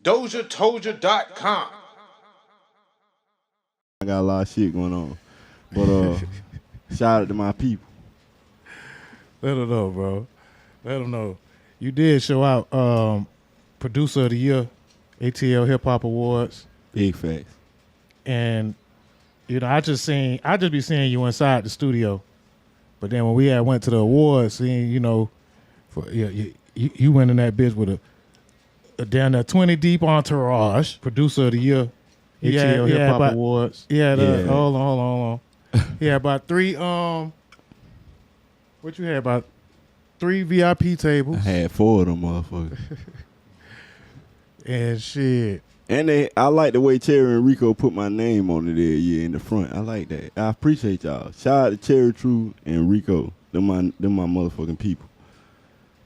DozhaToldya.COM. I got a lot of shit going on. But shout out to my people. Let them know, bro. Let them know. You did show out Producer of the Year, ATL Hip Hop Awards. Big facts. And, you know, I just be seeing you inside the studio. But then when we went to the awards, seeing, you know, you went in that bitch with a down there 20 deep entourage, Producer of the Year, ATL Hip Hop Awards. Hold on. He had about three, what you had, about 3 VIP tables. I had 4 of them motherfuckers. And shit. And I like the way Cherry and Rico put my name on it there, in the front. I like that. I appreciate y'all. Shout out to Cherry True and Rico. Them my motherfucking people.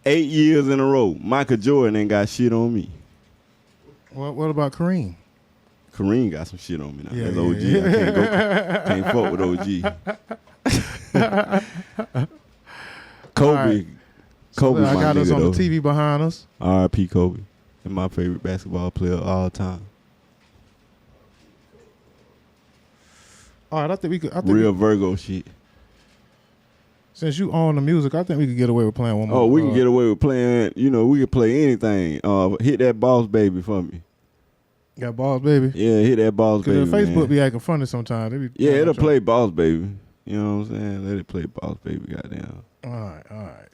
8 years in a row. Michael Jordan ain't got shit on me. What about Kareem? Kareem got some shit on me now. Yeah, That's OG. I can't fuck with OG. Kobe. Right. Kobe, I got my us nigga, on though. the TV behind us. R.I.P. Kobe. He's my favorite basketball player of all time. All right, I think Real Virgo shit. Since you own the music, I think we could get away with playing one more. Oh, we can get away with playing, you know, we can play anything. Hit that Boss Baby for me. Got Balls Baby? Yeah, hit that Boss Baby, Because Facebook man. be acting funny sometimes. It'll play Boss Baby. You know what I'm saying? Let it play Boss Baby, goddamn. All right.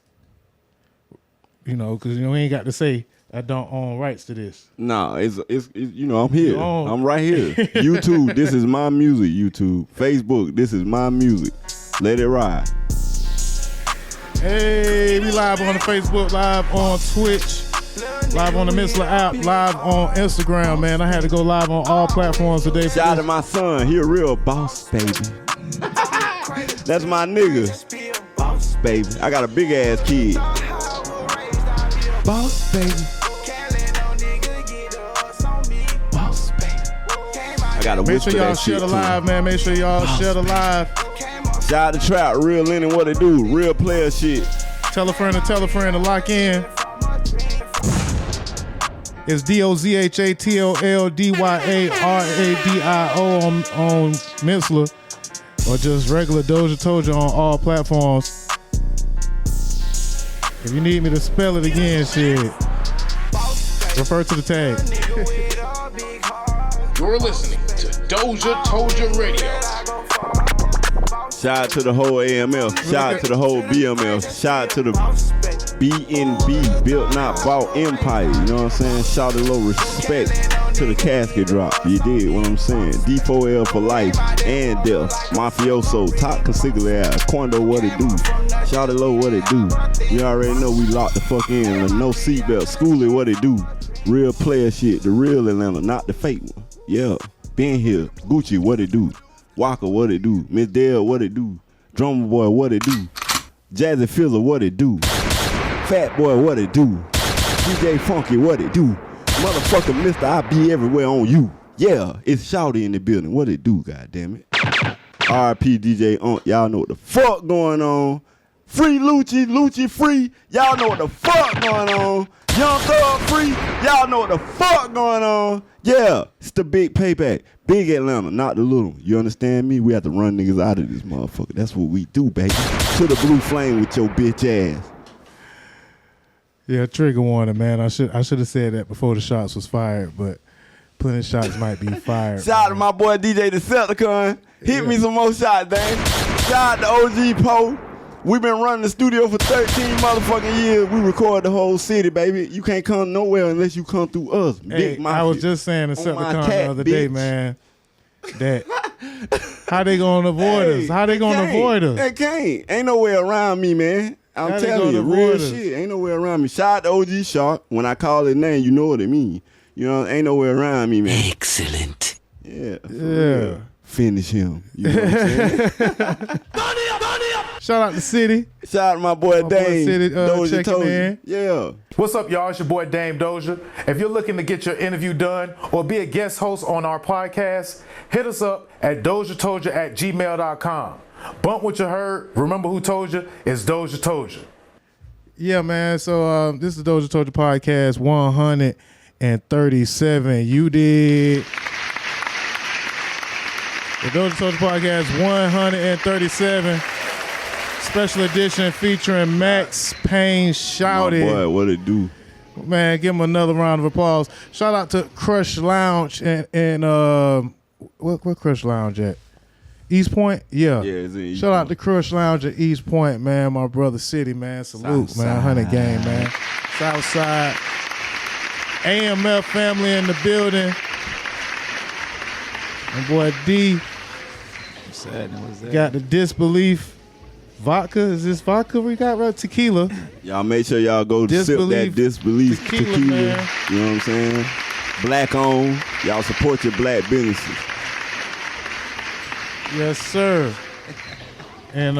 You know, because we ain't got to say, I don't own rights to this. Nah, it's you know, I'm here. own. I'm right here. YouTube, this is my music, YouTube. Facebook, this is my music. Let it ride. Hey, we live on the Facebook, live on Twitch, live on the Mixler app, live on Instagram, man. I had to go live on all platforms today. Shout out to my son. He a real boss, baby. That's my nigga. Boss, baby. I got a big ass kid. Boss, baby. Boss, baby. I got to Make whisper sure y'all that share shit the too. live, man. Make sure y'all share the live. Shout out to Trap, Real Lennon, what it do? Real player shit. Tell a friend to lock in. It's DOZHATOLDYARADIO on Mixler, or just regular DozhaToldya on all platforms. If you need me to spell it again, shit, refer to the tag. You're listening to DozhaToldya Radio. Shout out to the whole AMF. Shout out to the whole BMF. Shout out to the BNB, Built Not Bought Empire. You know what I'm saying? Shout out low respect to the casket drop. You did what I'm saying? D4L for life and death. Mafioso, top consigliere, Quando, what it do? Shout out low, what it do? You already know we locked the fuck in. No seatbelt. Schoolie, what it do? Real player shit. The real Atlanta, not the fake one. Yeah. Been here. Gucci, what it do? Walker, what it do? Miss Dale, what it do? Drummer Boy, what it do? Jazzy Fizzle, what it do? Fat Boy, what it do? DJ Funky, what it do? Motherfucker, Mr. I be everywhere on you. Yeah, it's Shawty in the building. What it do, goddammit? R.I.P. DJ Unk, y'all know what the fuck going on. Free Lucci free. Y'all know what the fuck going on. Young Thug free. Y'all know what the fuck going on. Yeah, it's the big payback. Big Atlanta, not the little. You understand me? We have to run niggas out of this motherfucker. That's what we do, baby. To the blue flame with your bitch ass. Yeah, trigger warning, man. I should have said that before the shots was fired, but plenty of shots might be fired. Shout out to my boy DJ Decepticon. Hit me some more shots, dang. Shout out to OG Poe. We've been running the studio for 13 motherfucking years. We record the whole city, baby. You can't come nowhere unless you come through us. Hey, Big Mafia. I was just saying to Decepticon the other day, man, that how they gonna avoid us? How they gonna avoid us? They can't. Ain't no way around me, man. I'm How they telling you, gonna real avoid us? shit. Ain't no way around me. Shout out to OG Shark. When I call his name, you know what it mean. You know, ain't no way around me, man. Excellent. Yeah. for Yeah. real. Finish him. You know what I'm saying? Shout out to City. Shout out to my boy Dame. City, Doja checking told you. in. Yeah. What's up, y'all? It's your boy Dame Doja. If you're looking to get your interview done or be a guest host on our podcast, hit us up at DozhaToldya@gmail.com. Bump what you heard. Remember who told you? It's DozhaToldya. Yeah, man. So this is DozhaToldya Podcast 137. You did. The DozhaToldya Podcast 137. Special edition featuring Max Payne Shawty. My boy, what it do? Man, give him another round of applause. Shout out to Crush Lounge and where Crush Lounge at? East Point? Yeah. Yeah, it's in East Shout out Point. to Crush Lounge at East Point, man. My brother City, man. Salute, Southside. man. 100 game, man. Southside. AMF family in the building. My boy D got the disbelief. Vodka? Is this vodka we got? Right? Tequila. Y'all make sure y'all go sip that disbelief tequila. Man. You know what I'm saying? Black owned. Y'all support your black businesses. Yes, sir. And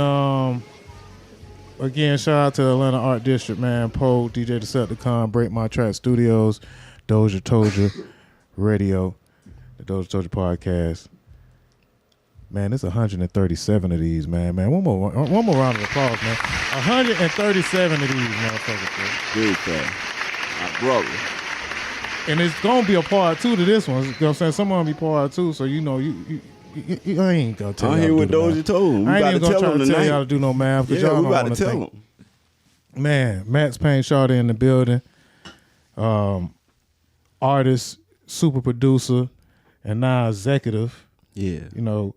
again, shout out to Atlanta Art District, man. Poe, DozhaToldya.COM, Break My Track Studios, DozhaToldya Radio, the DozhaToldya Podcast. Man, it's 137 of these, man. One more round of applause, man. 137 of these motherfuckers, man. Big fan. My brother. And it's gonna be a part 2 to this one. You know what I'm saying? Some of them be part 2, so you know you I ain't gonna tell I'm y'all here to with do the Doja math. told him. We I about ain't to even tell gonna him try to tell y'all tonight. to do no math because Yeah, y'all we don't about want to to tell think. him. Man, Max Payne Shawty in the building. Artist, super producer, and now executive. Yeah. You know,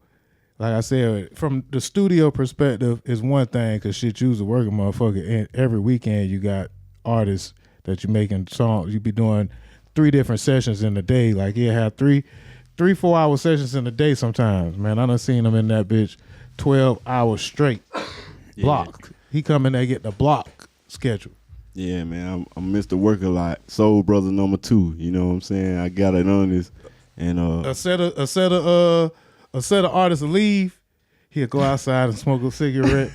like I said, from the studio perspective is one thing because shit, you was a working motherfucker. And every weekend you got artists that you making songs. You be doing 3 different sessions in a day. Like you have 3-4 hour sessions in a day sometimes. Man, I done seen him in that bitch 12 hours straight. Blocked. He come in there get the block schedule. Yeah, man. I'm Mr. Work a Lot. Soul Brother number 2. You know what I'm saying? I got it on this. And A set of artists will leave. He'll go outside and smoke a cigarette.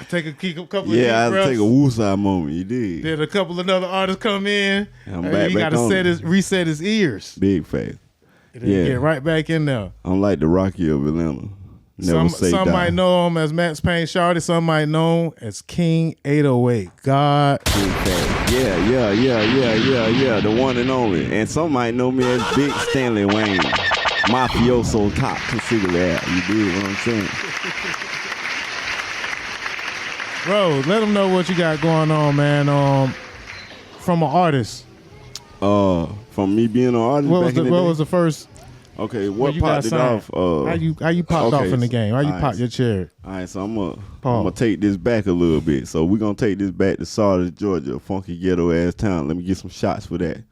Take a couple of yeah, I had to breaths. take a woosah moment. You did. Then a couple of other artists come in. I'm Hey, back he got to on it. reset his ears. Big faith. And then Yeah. get right back in there. I'm like the Rocky of Atlanta. Never say Some die. might know him as Max Payne Shawty. Some might know him as King 808. God. Big faith. Yeah. The one and only. And some might know me as Big Stanley Wayne. Mafioso top. Consider that. You dig what I'm saying? Bro, let them know what you got going on, man. From an artist. From me being an artist What back in the day. was the first? Okay, when what you got popped it signed? off? How you popped okay, off in the game? How you alright. popped your chair? All right, so I'm Pause. gonna take this back a little bit. So we're gonna take this back to Sardis, Georgia, a funky ghetto ass town. Let me get some shots for that.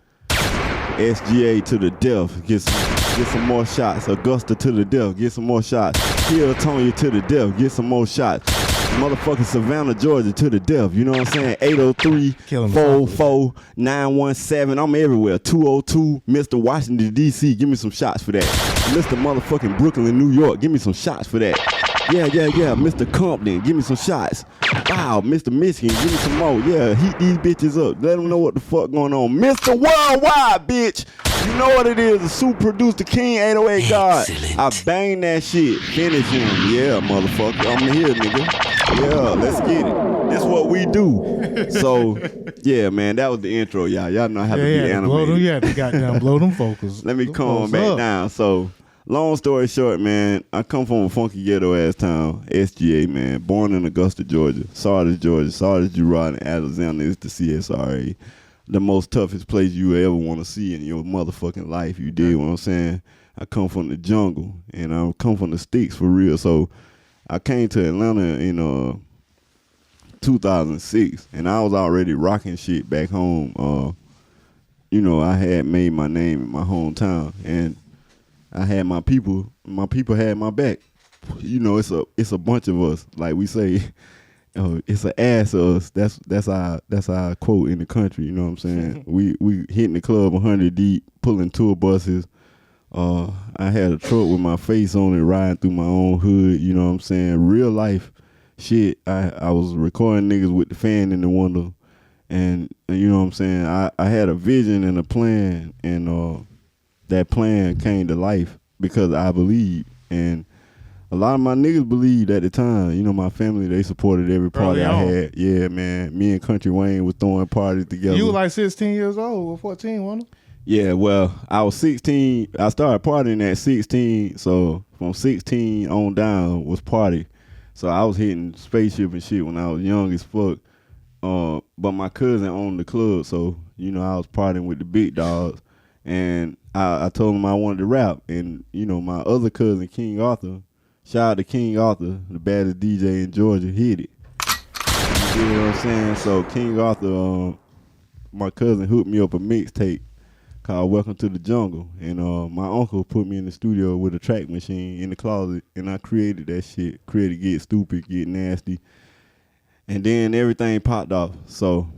SGA to the death, get some more shots. Augusta to the death, get some more shots. Tonya to the death, get some more shots. Motherfucking Savannah, Georgia to the death. You know what I'm saying? 803 Kill 'em 44 917. I'm everywhere. 202 Mr. Washington D.C. Give me some shots for that. Mr. motherfucking Brooklyn, New York. Give me some shots for that. Yeah. Mr. Compton, give me some shots. Wow, Mr. Michigan, give me some more. Yeah, heat these bitches up. Let them know what the fuck going on. Mr. Worldwide, bitch. You know what it is. The super producer, King 808 God. I bang that shit. Finish him. Yeah, motherfucker. I'm here, nigga. Yeah, let's get it. That's what we do. So, yeah, man, that was the intro, y'all. Y'all know how to be animated. You had to goddamn blow them focus. Let me calm back down. So, long story short, man, I come from a funky ghetto ass town, SGA, man. Born in Augusta, Georgia. Sardis, Georgia. Sardis, Girard, and Alexander is the CSRA. The most toughest place you ever want to see in your motherfucking life. You dig what I'm saying? I come from the jungle, and I come from the sticks for real. So, I came to Atlanta in 2006, and I was already rocking shit back home. I had made my name in my hometown, and I had my people. My people had my back. You know, it's a bunch of us. Like we say, it's an ass of us. That's our quote in the country. You know what I'm saying? we hitting the club 100 deep, pulling tour buses. I had a truck with my face on it, riding through my own hood. You know what I'm saying? Real life shit. I was recording niggas with the fan in the window, and you know what I'm saying? I had a vision and a plan, and that plan came to life because I believed. And A lot of my niggas believed at the time. You know, my family, they supported every party Early I on. had. Yeah, man. Me and Country Wayne was throwing parties together. You were like 16 years old or 14, wasn't you? Yeah, well, I was 16. I started partying at 16. So from 16 on down was party. So I was hitting spaceship and shit when I was young as fuck. But my cousin owned the club, so you know I was partying with the big dogs, and I told him I wanted to rap, and you know my other cousin King Arthur, shout out to King Arthur, the baddest DJ in Georgia, hit it. You know what I'm saying? So King Arthur, my cousin hooked me up a mixtape called Welcome to the Jungle, and my uncle put me in the studio with a track machine in the closet, and I created that shit. Created Get Stupid, Get Nasty. And then everything popped off. So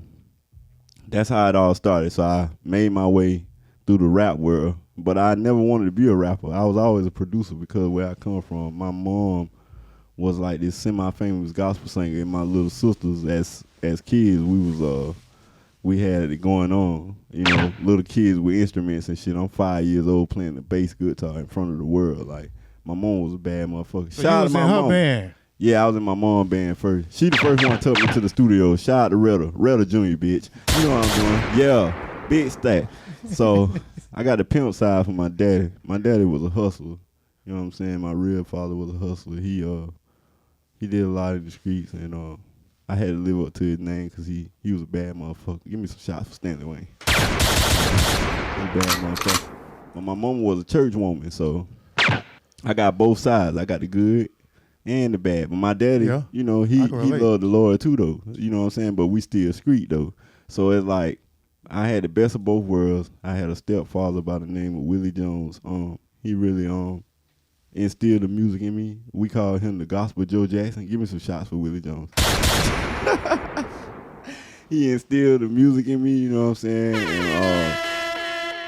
that's how it all started. So I made my way through the rap world. But I never wanted to be a rapper. I was always a producer because where I come from, my mom was like this semi-famous gospel singer, and my little sisters as kids, we had it going on. You know, little kids with instruments and shit. I'm 5 years old playing the bass guitar in front of the world. Like, my mom was a bad motherfucker. So Shout out you was to my in her mom. band. Yeah, I was in my mom band first. She the first one took me to the studio. Shout out to Retta Jr., bitch. You know what I'm doing. Yeah, big stack. So I got the pimp side from my daddy. My daddy was a hustler. You know what I'm saying? My real father was a hustler. He did a lot in the streets, and I had to live up to his name because he was a bad motherfucker. Give me some shots for Stanley Wayne. He was a bad motherfucker. But my mama was a church woman, so I got both sides. I got the good and the bad. But my daddy, Yeah, you know, he relate. loved the Lord too, though. You know what I'm saying? But we still street, though. So it's like I had the best of both worlds. I had a stepfather by the name of Willie Jones. He really instilled the music in me. We call him the Gospel Joe Jackson. Give me some shots for Willie Jones. He instilled the music in me, you know what I'm saying? And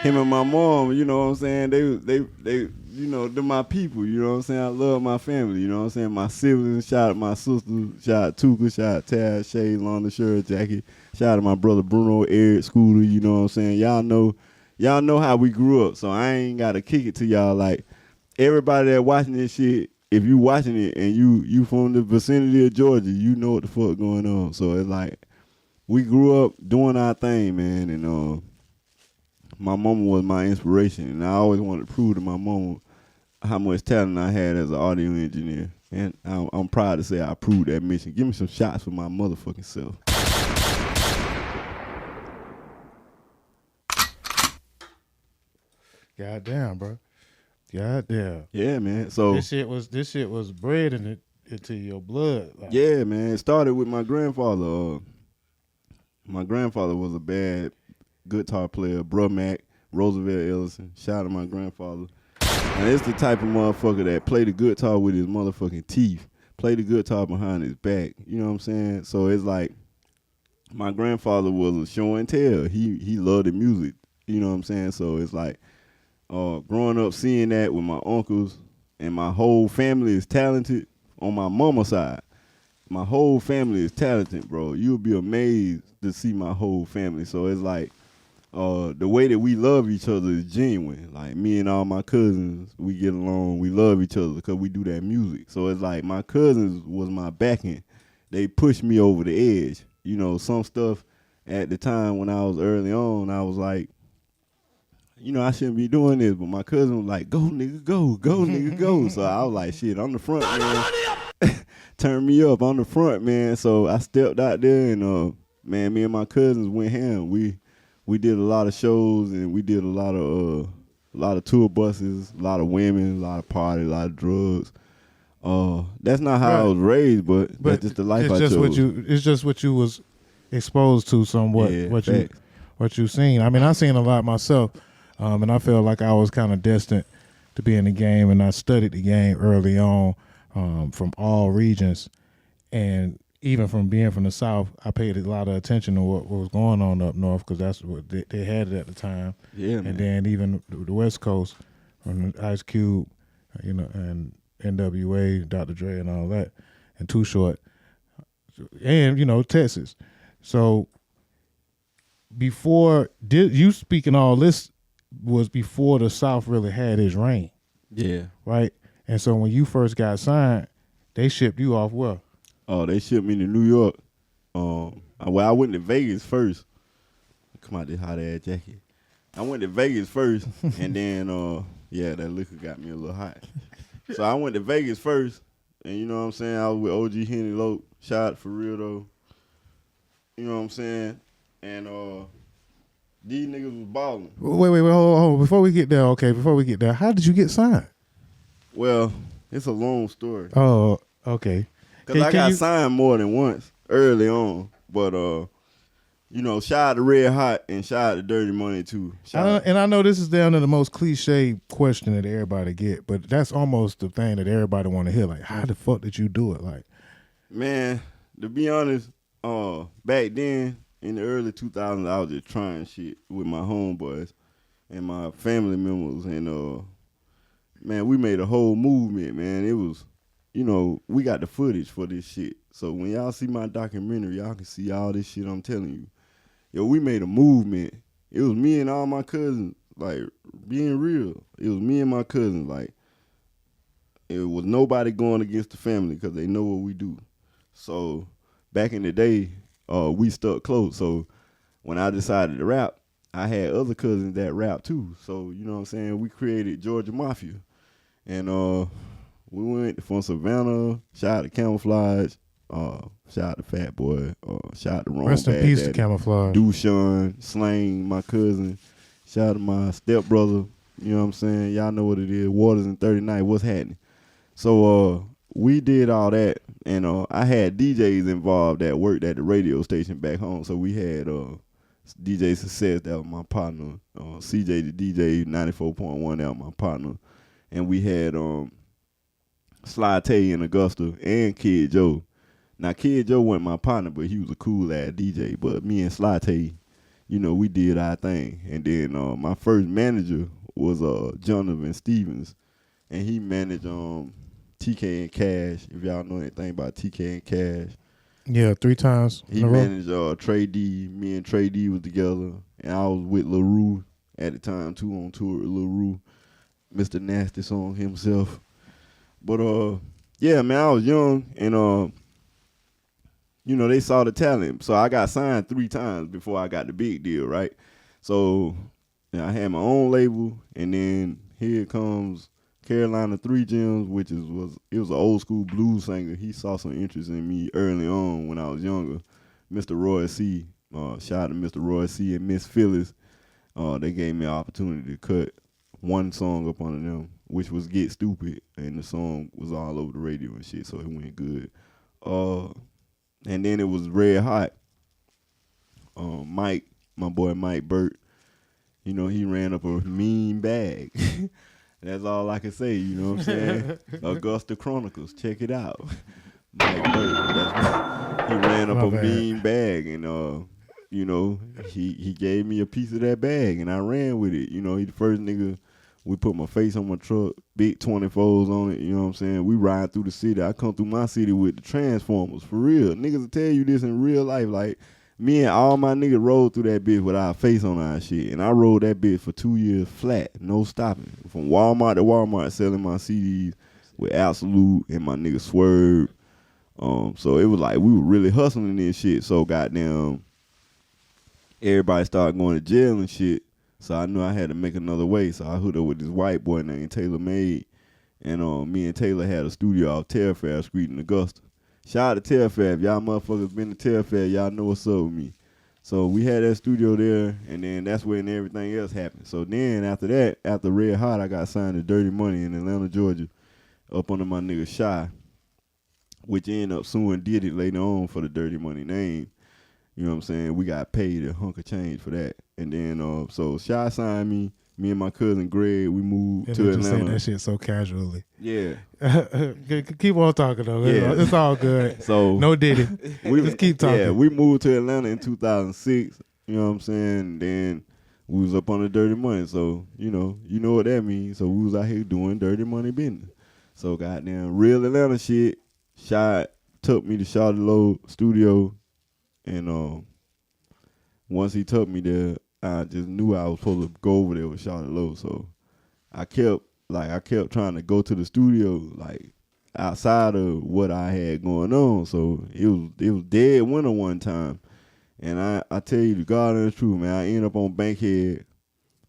him and my mom, you know what I'm saying? They you know, they're my people, you know what I'm saying? I love my family, you know what I'm saying? My siblings, shout out my sister, shout out Tuka, shout out Taz, Shay, Londa, Shirt, Jackie, shout out to my brother Bruno, Eric, Scooter, you know what I'm saying? Y'all know how we grew up, so I ain't gotta kick it to y'all. Like, everybody that watching this shit, if you watching it and you from the vicinity of Georgia, you know what the fuck going on. So it's like, we grew up doing our thing, man, and my mama was my inspiration, and I always wanted to prove to my mama how much talent I had as an audio engineer. And I'm proud to say I proved that mission. Give me some shots for my motherfucking self. Goddamn, bro. Goddamn. Yeah, man. So This shit was bred into your blood. Like, yeah, man. It started with my grandfather. My grandfather was a bad guitar player, Bruh Mac, Roosevelt Ellison. Shout out to my grandfather. And it's the type of motherfucker that play the guitar with his motherfucking teeth, play the guitar behind his back. You know what I'm saying? So it's like, my grandfather was a show and tell. He loved the music. You know what I'm saying? So it's like, growing up seeing that with my uncles, and my whole family is talented on my mama's side. My whole family is talented, bro. You'll be amazed to see my whole family. So it's like, the way that we love each other is genuine. Like, me and all my cousins, we get along. We love each other because we do that music. So it's like, my cousins was my backing. They pushed me over the edge. You know, some stuff at the time when I was early on, I was like, you know, I shouldn't be doing this. But my cousin was like, go, nigga, go. Go, nigga, go. So I was like, shit, I'm the front, man. Turn me up on the front, man. So I stepped out there, and, man, me and my cousins went ham. We did a lot of shows, and we did a lot of tour buses, a lot of women, a lot of parties, a lot of drugs. That's not how I was raised, but that's just the life I chose. It's just what you was exposed to somewhat. Yeah, what you seen. I mean, I seen a lot myself, and I felt like I was kind of destined to be in the game, and I studied the game early on, from all regions, and even from being from the South, I paid a lot of attention to what was going on up north, because that's what they had it at the time. Yeah, man. And then even the West Coast, from Ice Cube, you know, and NWA, Dr. Dre, and all that, and Too Short, and, you know, Texas. So you speaking all this was before the South really had its reign. Yeah. Right? And so when you first got signed, they shipped you off where? Oh, they shipped me to New York. I went to Vegas first. Come out this hot ass jacket. I went to Vegas first, and then that liquor got me a little hot. So I went to Vegas first, and you know what I'm saying. I was with OG Henny Lope. Shout out for real though. You know what I'm saying. And these niggas was balling. Wait, hold. Before we get there, how did you get signed? Well, it's a long story. Oh, okay. Because I got signed more than once early on. But, shout out to Red Hot and shout out to Dirty Money, too. And I know this is down to the most cliche question that everybody get, but that's almost the thing that everybody want to hear. Like, how the fuck did you do it? Like, man, to be honest, back then, in the early 2000s, I was just trying shit with my homeboys and my family members. And, man, we made a whole movement, man. It was, we got the footage for this shit. So when y'all see my documentary, y'all can see all this shit I'm telling you. Yo, we made a movement. It was me and all my cousins, like, being real. It was me and my cousins, like, it was nobody going against the family because they know what we do. So back in the day, we stuck close. So when I decided to rap, I had other cousins that rap too. So, you know what I'm saying? We created Georgia Mafia. And we went from Savannah, shout out to Camouflage, shout out to Fat Boy, shout out to Ron rest in peace to Camouflage. Dushan, Slang, my cousin, shout out to my stepbrother, you know what I'm saying? Y'all know what it is, Waters and 39, what's happening? So we did all that, and I had DJs involved that worked at the radio station back home. So we had DJ Success, that was my partner, CJ the DJ 94.1, that was my partner. And we had Sly Tay in Augusta and Kid Joe. Now, Kid Joe wasn't my partner, but he was a cool-ass DJ. But me and Sly Tay, we did our thing. And then my first manager was Jonathan Stevens, and he managed TK and Cash, if y'all know anything about TK and Cash. Yeah, 3 times. He managed Trey D. Me and Trey D was together, and I was with Lil Rue at the time, too, on tour with Lil Rue. Mr. Nasty song himself. But yeah, man, I was young, and they saw the talent. So I got signed 3 times before I got the big deal, right? So I had my own label, and then here comes Carolina 3 Gems, which was an old school blues singer. He saw some interest in me early on when I was younger. Mr. Roy C. Shout out to Mr. Roy C. and Miss Phyllis. They gave me an opportunity to cut one song up under them, which was Get Stupid, and the song was all over the radio and shit, so it went good. And then it was Red Hot. Mike, my boy Mike Burt, he ran up a mean bag. That's all I can say, you know what I'm saying? Augusta Chronicles, check it out. Mike Burt, he ran up mean bag, and he gave me a piece of that bag, and I ran with it. He the first nigga. We put my face on my truck, big 24s on it, you know what I'm saying? We ride through the city. I come through my city with the Transformers, for real. Niggas will tell you this in real life. Like, me and all my niggas rode through that bitch with our face on our shit. And I rode that bitch for 2 years flat, no stopping. From Walmart to Walmart, selling my CDs with Absolute and my nigga Swerve. So it was like we were really hustling this shit. So goddamn, everybody started going to jail and shit. So I knew I had to make another way. So I hooked up with this white boy named Taylor Made. And me and Taylor had a studio off Telfair Street in Augusta. Shout out to Telfair. If y'all motherfuckers been to Telfair, y'all know what's up with me. So we had that studio there, and then that's when everything else happened. So then after that, after Red Hot, I got signed to Dirty Money in Atlanta, Georgia, up under my nigga Shy, which ended up suing Diddy later on for the Dirty Money name. You know what I'm saying? We got paid a hunk of change for that. And then, so Shy signed me. Me and my cousin Greg, we moved to Atlanta. Saying that shit so casually. Yeah. Keep on talking, though. Yeah. It's all good. So no Diddy. We just keep talking. Yeah, we moved to Atlanta in 2006. You know what I'm saying? Then we was up on the Dirty Money. So, you know what that means. So we was out here doing Dirty Money business. So goddamn real Atlanta shit. Shy took me to Shawty Low studio. And once he took me there, I just knew I was supposed to go over there with Shawty Low. So I kept like I kept trying to go to the studio like outside of what I had going on. So it was dead winter one time. And I tell you the God and the truth, man, I ended up on Bankhead.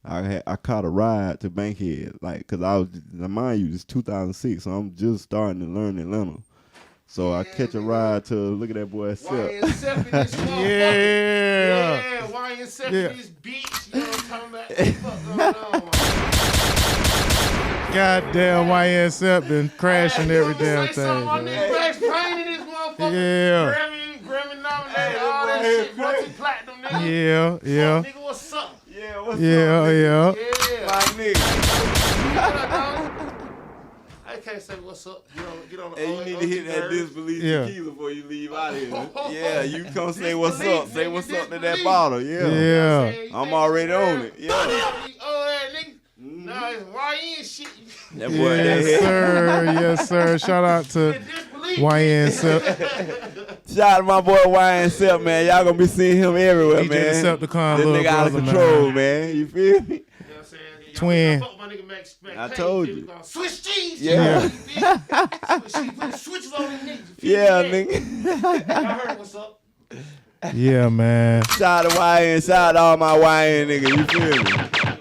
I caught a ride to Bankhead, like, cause I was, mind you, it's 2006, so I'm just starting to learn Atlanta. So I catch a ride to look at that boy Sep. Yeah, YNSF in this beach. You know what I'm talking about? What going on? Goddamn YNSF been crashing every damn thing. Max Payne in this motherfucker. Yeah. Grammy nominated, all that shit, multi-platinum, nigga. Yeah. Nigga, what's up? Yeah, what's Yeah. my nigga? I can't say what's up. Get on the Hey, you need to hit that disbelief tequila before you leave out here. Yeah, you come say what's up. Say what's up to that bottle. Yeah. I'm already on it. Yeah. Nigga. Nah, it's YN shit. That boy, Yes, sir. Shout out to YNSF. Shout out to my boy YNSF, man. Y'all gonna be seeing him everywhere, man. Decepticon, this little nigga out of brother, control, man. You feel me? Twin. I told you. Switch cheese. Yeah. She put switches on them niggas. Yeah, nigga. I heard what's up. Yeah, man. Shout out to YN. Shout out to all my YN niggas. You feel me?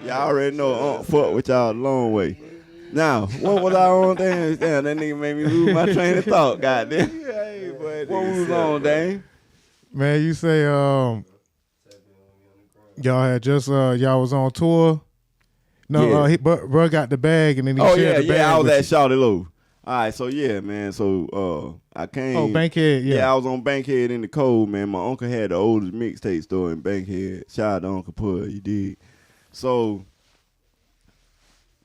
Y'all already know. Fuck with y'all a long way. Now, what was I on? Damn, that nigga made me lose my train of thought. Goddamn. What was on, Dame? Man, you say y'all had just y'all was on tour. No, bro got the bag and then he shared the bag. I was at Shawty Low. All right, so yeah, man. So I came. Oh, Bankhead, yeah. I was on Bankhead in the cold, man. My uncle had the oldest mixtape store in Bankhead. Shout out to Uncle Pud, he did. So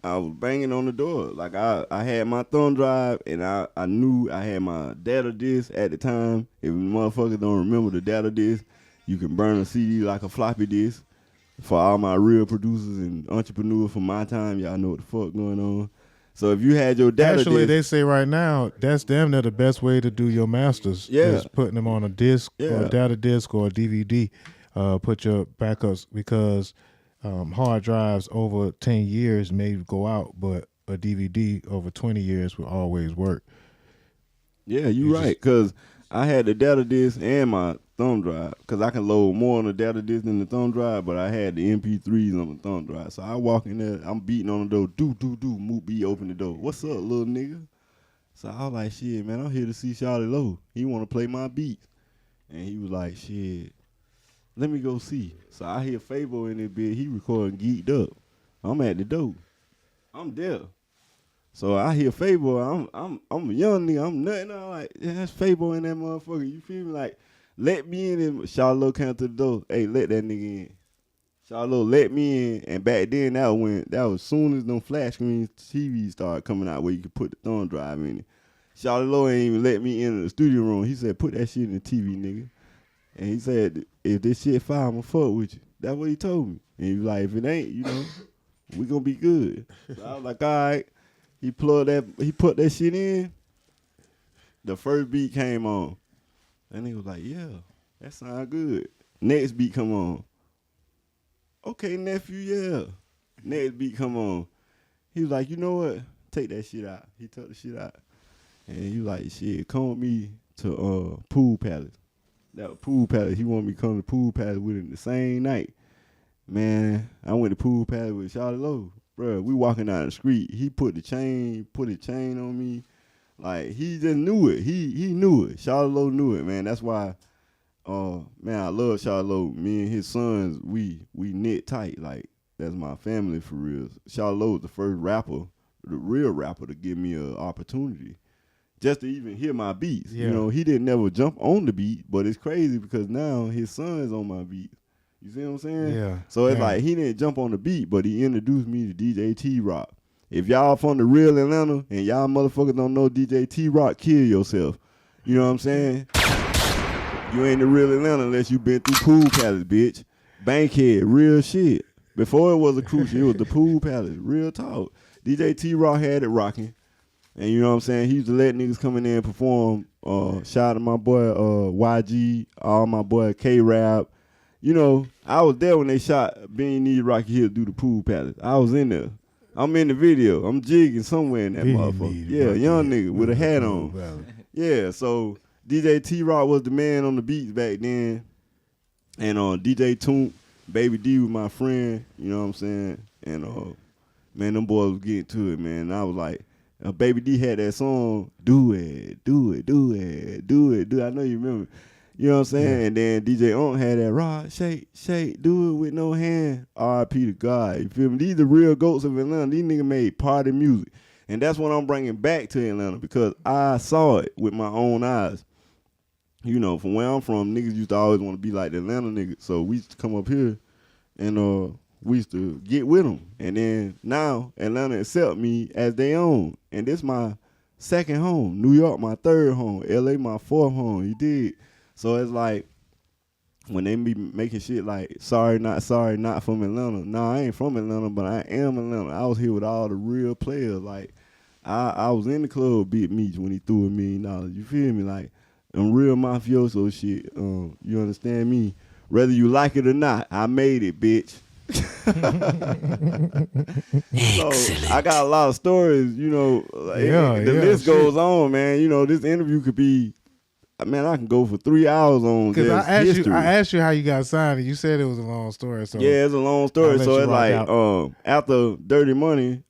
I was banging on the door. Like I had my thumb drive and I knew I had my data disc at the time. If motherfuckers don't remember the data disc, you can burn a CD like a floppy disk. For all my real producers and entrepreneurs from my time, y'all know what the fuck going on. So if you had your data Actually, disc, they say right now, that's damn near the best way to do your masters. Yeah. Is putting them on a disc or a data disc or a DVD. Put your backups because hard drives over 10 years may go out, but a DVD over 20 years will always work. Yeah, you right. Because I had the data disc and my thumb drive. Because I can load more on the data disc than the thumb drive, but I had the MP3s on the thumb drive. So I walk in there, I'm beating on the door. Moop B, open the door. What's up, little nigga? So I was like, shit, man, I'm here to see Shawty Low. He want to play my beats. And he was like, shit, let me go see. So I hear Fabo in this bit. He recording Geeked Up. I'm at the door. I'm there. So I hear Fabo. I'm a young nigga. I'm nothing. I'm like, yeah, that's Fabo in that motherfucker. You feel me? Like, let me in. And Shawty Low came to the door. Hey, let that nigga in. Shawty Low let me in. And back then, that was soon as them flash screen TVs started coming out where you could put the thumb drive in it. Shawty Low ain't even let me in the studio room. He said, put that shit in the TV, nigga. And he said, if this shit fire, I'ma fuck with you. That's what he told me. And he was like, if it ain't, you know, we gonna be good. So I was like, all right. He put that shit in. The first beat came on. And he was like, yeah, that sound good. Next beat come on. Okay, nephew, yeah. Next beat come on. He was like, you know what? Take that shit out. He took the shit out. And he was like, shit, come with me to Pool Palace. That was Pool Palace. He wanted me to come to Pool Palace with him the same night. Man, I went to Pool Palace with Shawty Low. Bruh, we walking down the street. He put a chain on me. Like, he just knew it. He knew it. Shawty Low knew it, man. That's why, man, I love Shawty Low. Me and his sons, we knit tight. Like, that's my family for real. Shawty Low was the first rapper, the real rapper, to give me an opportunity just to even hear my beats. Yeah. You know, he didn't never jump on the beat, but it's crazy because now his son's on my beats. You see what I'm saying? Yeah. So it's like he didn't jump on the beat, but he introduced me to DJ T-Rock. If y'all from the real Atlanta and y'all motherfuckers don't know DJ T-Rock, kill yourself. You know what I'm saying? You ain't the real Atlanta unless you been through Pool Palace, bitch. Bankhead, real shit. Before it was a cruise ship, it was the Pool Palace. Real talk. DJ T-Rock had it rocking. And you know what I'm saying? He used to let niggas come in there and perform. Shout out to my boy YG, all my boy K-Rap. You know, I was there when they shot Bean Need Rocky Hill through the Pool Palace. I was in there. I'm in the video. I'm jigging somewhere in that motherfucker. Yeah, young nigga with a hat on. Yeah, so DJ T-Rock was the man on the beats back then. And DJ Toomp, Baby D was my friend, you know what I'm saying? And man, them boys was getting to it, man. And I was like, Baby D had that song, do it, do it, do it, do it, do it. I know you remember. You know what I'm saying? Yeah. And then DJ Onk had that rod, shake, shake, do it with no hand. R.I.P. to God. You feel me? These the real goats of Atlanta. These niggas made party music. And that's what I'm bringing back to Atlanta because I saw it with my own eyes. You know, from where I'm from, niggas used to always want to be like the Atlanta niggas. So we used to come up here and we used to get with them. And then now Atlanta accept me as their own. And this my second home. New York, my third home. L.A., my fourth home. You dig? So it's like when they be making shit like sorry, not from Atlanta. No, I ain't from Atlanta, but I am Atlanta. I was here with all the real players. Like I was in the club Big Meech when he threw $1 million. You feel me? Like them real mafioso shit. You understand me? Whether you like it or not, I made it, bitch. So I got a lot of stories, you know. Like, the list goes on, man. You know, this interview could be, man, I can go for 3 hours on this history. I asked you how you got signed, and you said it was a long story. So yeah, it's a long story. So it's like after Dirty Money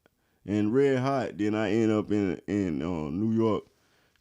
and Red Hot, then I end up in New York.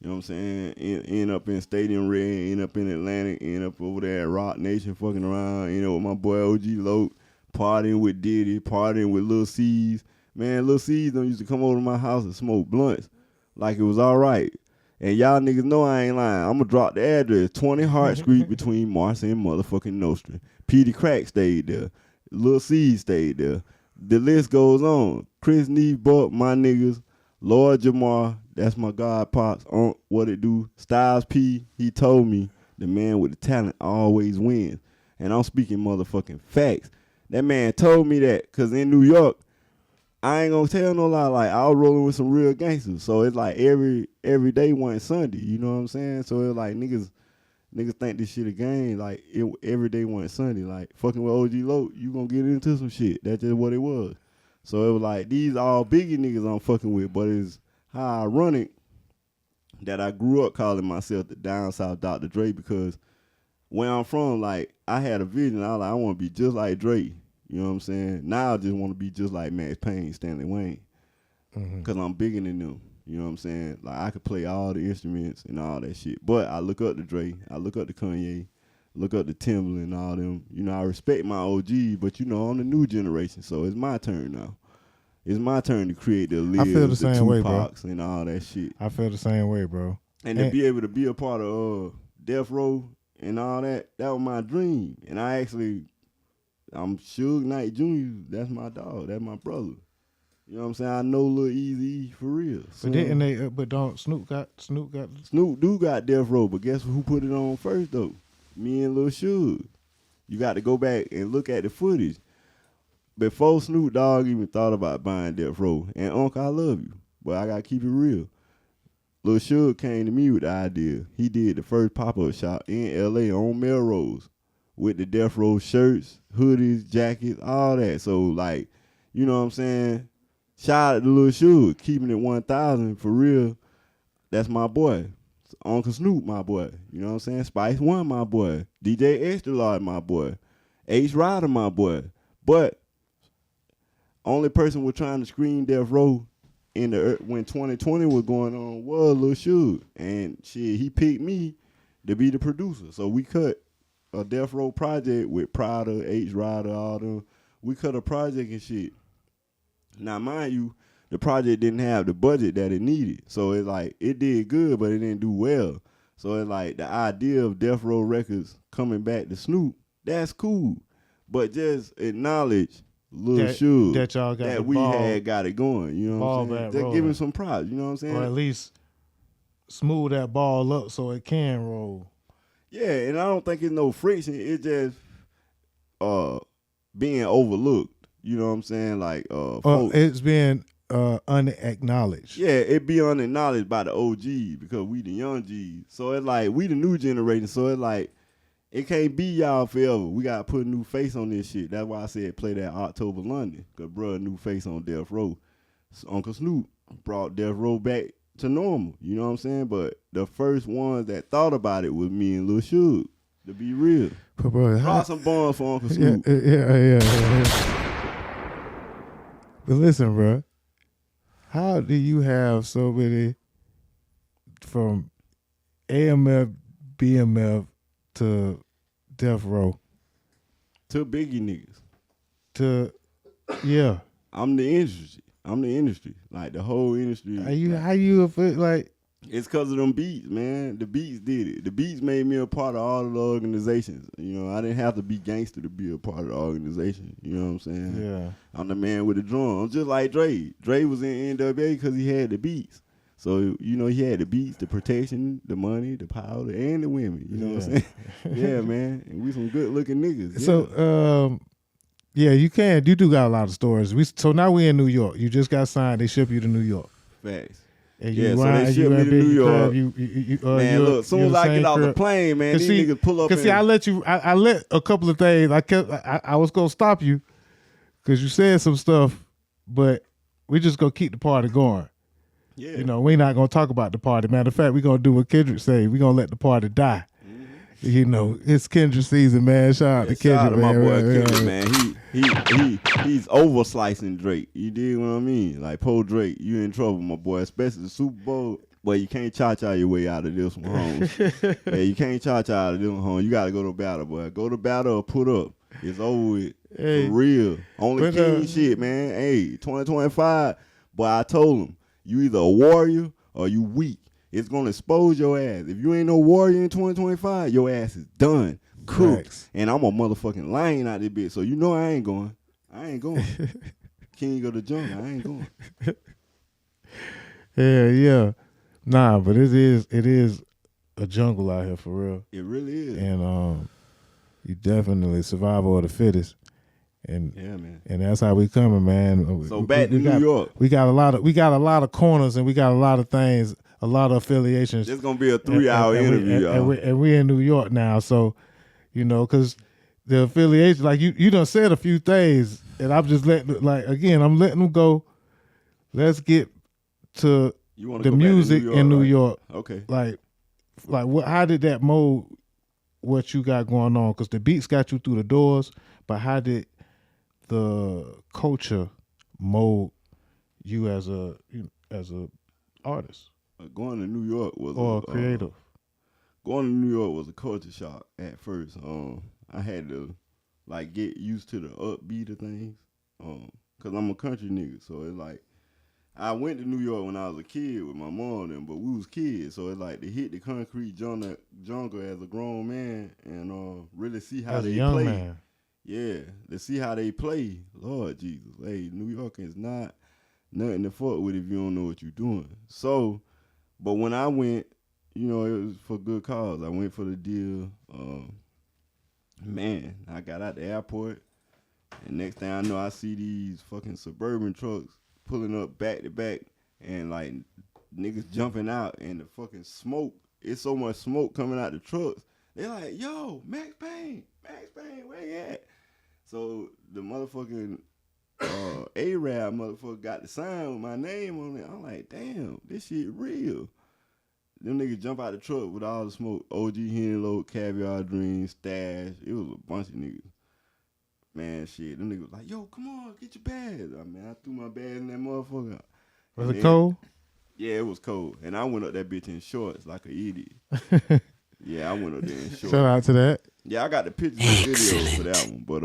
You know what I'm saying? End up in Stadium Red, end up in Atlantic, end up over there at Rock Nation fucking around, you know, with my boy OG Loke, partying with Diddy, partying with Lil C's. Man, Lil C's used to come over to my house and smoke blunts like it was all right. And y'all niggas know I ain't lying. I'm going to drop the address, 20 Hart Street between Marcy and motherfucking Nostrand. Petey Crack stayed there. Lil C stayed there. The list goes on. Chris Neve Buck, my niggas. Lord Jamar, that's my God Pops. On What It Do. Styles P, he told me the man with the talent always wins. And I'm speaking motherfucking facts. That man told me that because in New York, I ain't gonna tell no lie. Like I was rolling with some real gangsters, so it's like every day wasn't Sunday. You know what I'm saying? So it's like niggas think this shit a game. Like every day wasn't Sunday. Like fucking with OG Loke, you gonna get into some shit. That's just what it was. So it was like these all biggie niggas I'm fucking with, but it's how ironic that I grew up calling myself the down south Dr. Dre because where I'm from, like I had a vision. I was like, I want to be just like Dre. You know what I'm saying? Now I just want to be just like Max Payne, Stanley Wayne. Because I'm bigger than them. You know what I'm saying? Like, I could play all the instruments and all that shit. But I look up to Dre. I look up to Kanye. Look up to Timbaland and all them. You know, I respect my OG, but, you know, I'm the new generation. So it's my turn now. It's my turn to create the Liz, the Tupacs, and all that shit. I feel the same way, bro. And to be able to be a part of Death Row and all that, that was my dream. And I'm Suge Knight Jr. That's my dog. That's my brother. You know what I'm saying? I know Lil Eazy for real. So, but don't Snoop do got Death Row, but guess who put it on first though? Me and Lil Suge. You got to go back and look at the footage. Before Snoop Dogg even thought about buying Death Row, and Unc, I love you, but I gotta keep it real. Lil Suge came to me with the idea. He did the first pop-up shop in LA on Melrose with the Death Row shirts, hoodies, jackets, all that. So, like, you know what I'm saying? Shout out to Lil Suge, keeping it 1,000 for real. That's my boy. Uncle Snoop, my boy. You know what I'm saying? Spice One, my boy. DJ Extra Large, my boy. H Rider, my boy. But only person was trying to screen Death Row when 2020 was going on was Lil Suge. And shit, he picked me to be the producer. So we cut a Death Row project with Prada, H Rider, all them. We cut a project and shit. Now, mind you, the project didn't have the budget that it needed. So it's like, it did good, but it didn't do well. So it's like the idea of Death Row Records coming back to Snoop, that's cool. But just acknowledge Lil Suge that y'all got that we had got it going. You know what I'm saying? Just give him some props. You know what I'm saying? Or at least smooth that ball up so it can roll. Yeah, and I don't think it's no friction. It's just being overlooked. You know what I'm saying? Like, it's being unacknowledged. Yeah, it be unacknowledged by the OG because we the young G's. So it's like, we the new generation. So it's like, it can't be y'all forever. We got to put a new face on this shit. That's why I said play that October London. Because, bro, new face on Death Row. Uncle Snoop brought Death Row back to normal. You know what I'm saying? But the first ones that thought about it was me and Lil Suge. To be real, brought some bombs for Uncle Snoop. Yeah. But listen, bro, how do you have so many from AMF, BMF to Death Row To Biggie niggas. to yeah? I'm the industry. Like the whole industry. How you feel like? It's because of them beats, man. The beats did it. The beats made me a part of all of the organizations. You know, I didn't have to be gangster to be a part of the organization. You know what I'm saying? Yeah. I'm the man with the drum. I'm just like Dre. Dre was in NWA because he had the beats. So, you know, he had the beats, the protection, the money, the power, and the women. You know what I'm saying? Yeah, man. And we some good-looking niggas. Yeah. So, yeah, you do got a lot of stories. So now we in New York. You just got signed. They ship you to New York. Facts. And yeah, so they shipped me to New York. Man, look, as soon as I get off the plane, man, these niggas pull up. Cause see, I let a couple of things. I was gonna stop you because you said some stuff, but we just gonna keep the party going. Yeah. You know, we not gonna talk about the party. Matter of fact, we gonna do what Kendrick say. We gonna let the party die. Mm-hmm. You know, it's Kendrick season, man. Shout out to Kendrick, shout out to my boy Kendrick, man. He's over slicing Drake. You dig what I mean? Like Poe Drake, you in trouble, my boy. Especially the Super Bowl. Boy, you can't cha-cha your way out of this one, home. Yeah, you can't cha-cha out of this one, home. You gotta go to battle, boy. Go to battle or put up. It's over with. Hey, for real. Only king shit, man. Hey, 2025. Boy, I told him, you either a warrior or you weak. It's gonna expose your ass. If you ain't no warrior in 2025, your ass is done. Cooked. Right. And I'm a motherfucking lion out this bitch. So you know I ain't going. King of the jungle, I ain't going. Yeah. Nah, but it is a jungle out here for real. It really is. And you definitely survival of the fittest. And yeah, man. And that's how we coming, man. So back to New York. We got a lot of corners and we got a lot of things, a lot of affiliations. It's gonna be a 3-hour interview, y'all. And we in New York now, so you know, because the affiliation, like you done said a few things, and I'm just letting, like, again, I'm letting them go. Let's get to the music in New York. Okay. Like what? How did that mold what you got going on? Because the beats got you through the doors, but how did the culture mold you as a artist? Going to New York was creative. Going to New York was a culture shock at first. I had to like get used to the upbeat of things. Cause I'm a country nigga, so it's like I went to New York when I was a kid with my mom and but we was kids, so it's like to hit the concrete jungle as a grown man and really see how they play. Man. Yeah, to see how they play. Lord Jesus, hey, New York is not nothing to fuck with if you don't know what you're doing. So, but when I went, you know, it was for good cause. I went for the deal. Man, I got out the airport, and next thing I know, I see these fucking Suburban trucks pulling up back to back, and like niggas jumping out, and the fucking smoke. It's so much smoke coming out the trucks. They're like, "Yo, Max Payne, where you at?" So the motherfucking A-Rab motherfucker got the sign with my name on it. I'm like, damn, this shit real. Them niggas jump out the truck with all the smoke. OG Henlow, Caviar Dream, Stash. It was a bunch of niggas. Man, shit. Them niggas was like, yo, come on, get your bags. I mean, I threw my bags in that motherfucker. Was it cold? Yeah, it was cold. And I went up that bitch in shorts like an idiot. Yeah, I went up there in shorts. Shout out to that. Yeah, I got the pictures and videos for that one. But